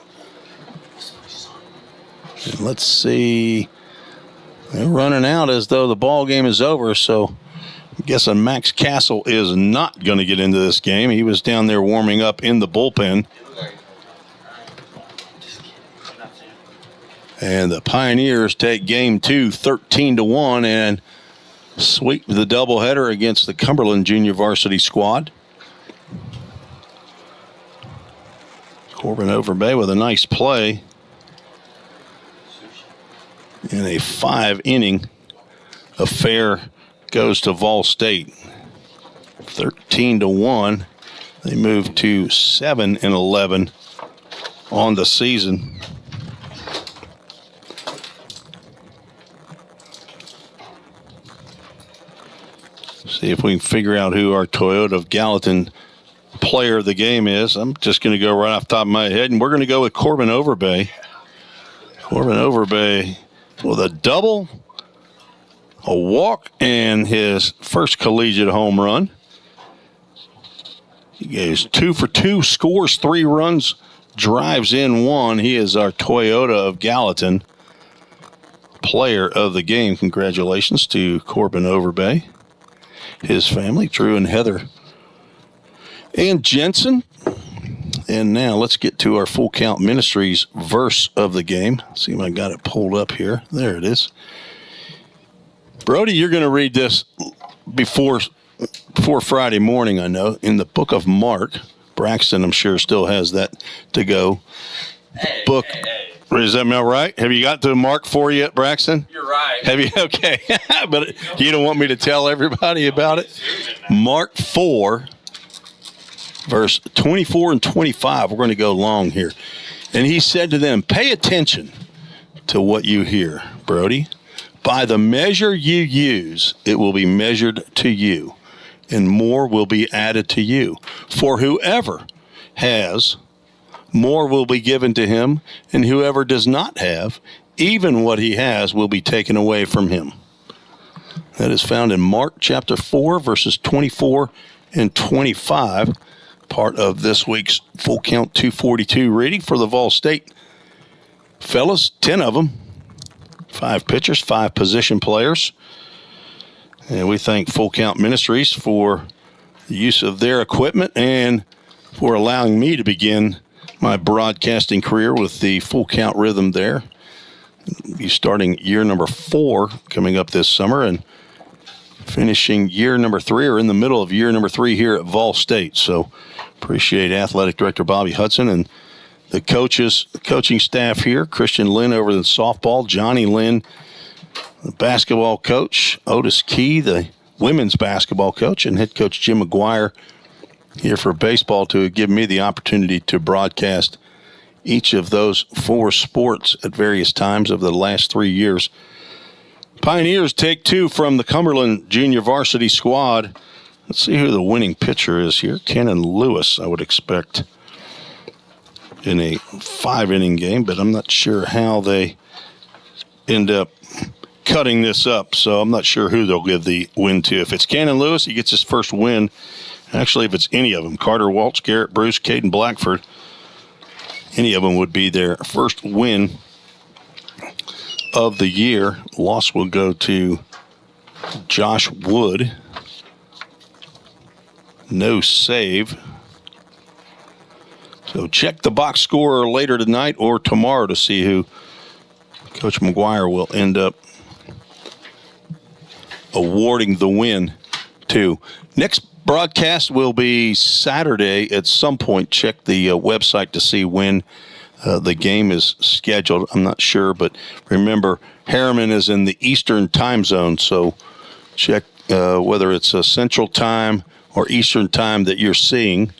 And let's see. They're running out as though the ball game is over, so I'm guessing Max Castle is not going to get into this game. He was down there warming up in the bullpen. And the Pioneers take game 2, 13-1, and sweep the doubleheader against the Cumberland junior varsity squad. Corbin Overbay with a nice play in a 5-inning affair goes to VolState. 13-1. They move to 7-11 on the season. See if we can figure out who our Toyota of Gallatin player of the game is. I'm just going to go right off the top of my head, and we're going to go with Corbin Overbay. Corbin Overbay with a double, a walk, and his first collegiate home run. He goes 2 for 2, scores 3 runs, drives in 1. He is our Toyota of Gallatin player of the game. Congratulations to Corbin Overbay, his family, Drew and Heather and Jensen. And now let's get to our Full Count Ministries verse of the game. See if I got it pulled up here. There it is. Brody, you're going to read this before Friday morning, I know, in the book of Mark. Braxton, I'm sure, still has that to go. Book. Is that right? Have you got to Mark 4 yet, Braxton? You're right. Have you? Okay. But you don't want me to tell everybody about it? Mark 4, verse 24 and 25. We're going to go long here. And he said to them, pay attention to what you hear, Brody. By the measure you use, it will be measured to you, and more will be added to you. For whoever has, more will be given to him, and whoever does not have, even what he has will be taken away from him. That is found in Mark chapter 4, verses 24 and 25, part of this week's Full Count 242 reading for the VolState fellas, 10 of them, 5 pitchers, 5 position players. And we thank Full Count Ministries for the use of their equipment and for allowing me to begin my broadcasting career with the Full Count rhythm there. Be starting year number 4 coming up this summer and finishing year number 3 or in the middle of year number 3 here at VolState. So appreciate Athletic Director Bobby Hudson and the coaches, the coaching staff here. Christian Lynn over the softball, Johnny Lynn, the basketball coach, Otis Key, the women's basketball coach, and head coach Jim McGuire here for baseball to give me the opportunity to broadcast each of those 4 sports at various times over the last 3 years. Pioneers take 2 from the Cumberland junior varsity squad. Let's see who the winning pitcher is here. Kenan Lewis, I would expect, in a 5-inning game, but I'm not sure how they end up cutting this up, so I'm not sure who they'll give the win to. If it's Kenan Lewis, he gets his first win. Actually, if it's any of them, Carter Waltz, Garrett Bruce, Caden Blackford, any of them would be their first win of the year. Loss will go to Josh Wood. No save. So check the box score later tonight or tomorrow to see who Coach McGuire will end up awarding the win to. Next broadcast will be Saturday at some point. Check the website to see when the game is scheduled. I'm not sure, but remember, Harriman is in the Eastern time zone, so check whether it's a Central time or Eastern time that you're seeing.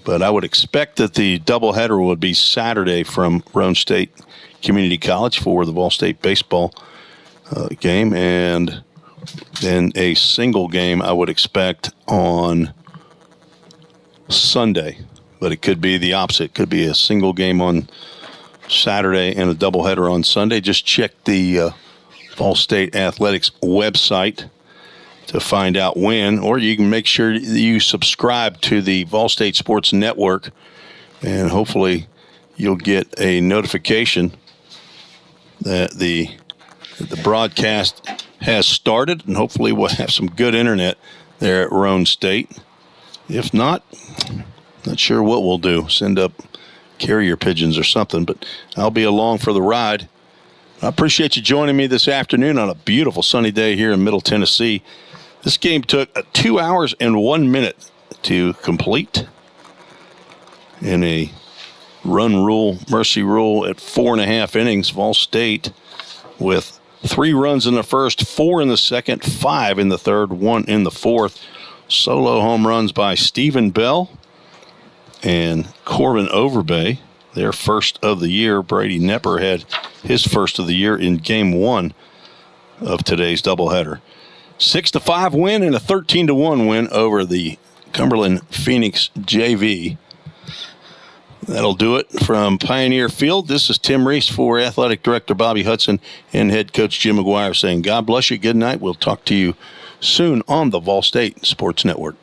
But I would expect that the doubleheader would be Saturday from Roan State Community College for the VolState baseball game, and then a single game I would expect on Sunday. But it could be the opposite. It could be a single game on Saturday and a doubleheader on Sunday. Just check the VolState Athletics website to find out when, or you can make sure you subscribe to the VolState Sports Network, and hopefully you'll get a notification that the broadcast has started, and hopefully we'll have some good internet there at Roan State. If not, not sure what we'll do. Send up carrier pigeons or something, but I'll be along for the ride. I appreciate you joining me this afternoon on a beautiful sunny day here in Middle Tennessee. This game took 2 hours and 1 minute to complete in a run rule, mercy rule at 4.5 innings. VolState with 3 runs in the first, 4 in the second, 5 in the third, 1 in the fourth. Solo home runs by Stephen Bell and Corbin Overbay, their first of the year. Brady Nepper had his first of the year in Game 1 of today's doubleheader. 6-5 win and a 13-1 win over the Cumberland Phoenix JV. That'll do it from Pioneer Field. This is Tim Reese for Athletic Director Bobby Hudson and Head Coach Jim McGuire saying God bless you, good night. We'll talk to you soon on the VolState Sports Network.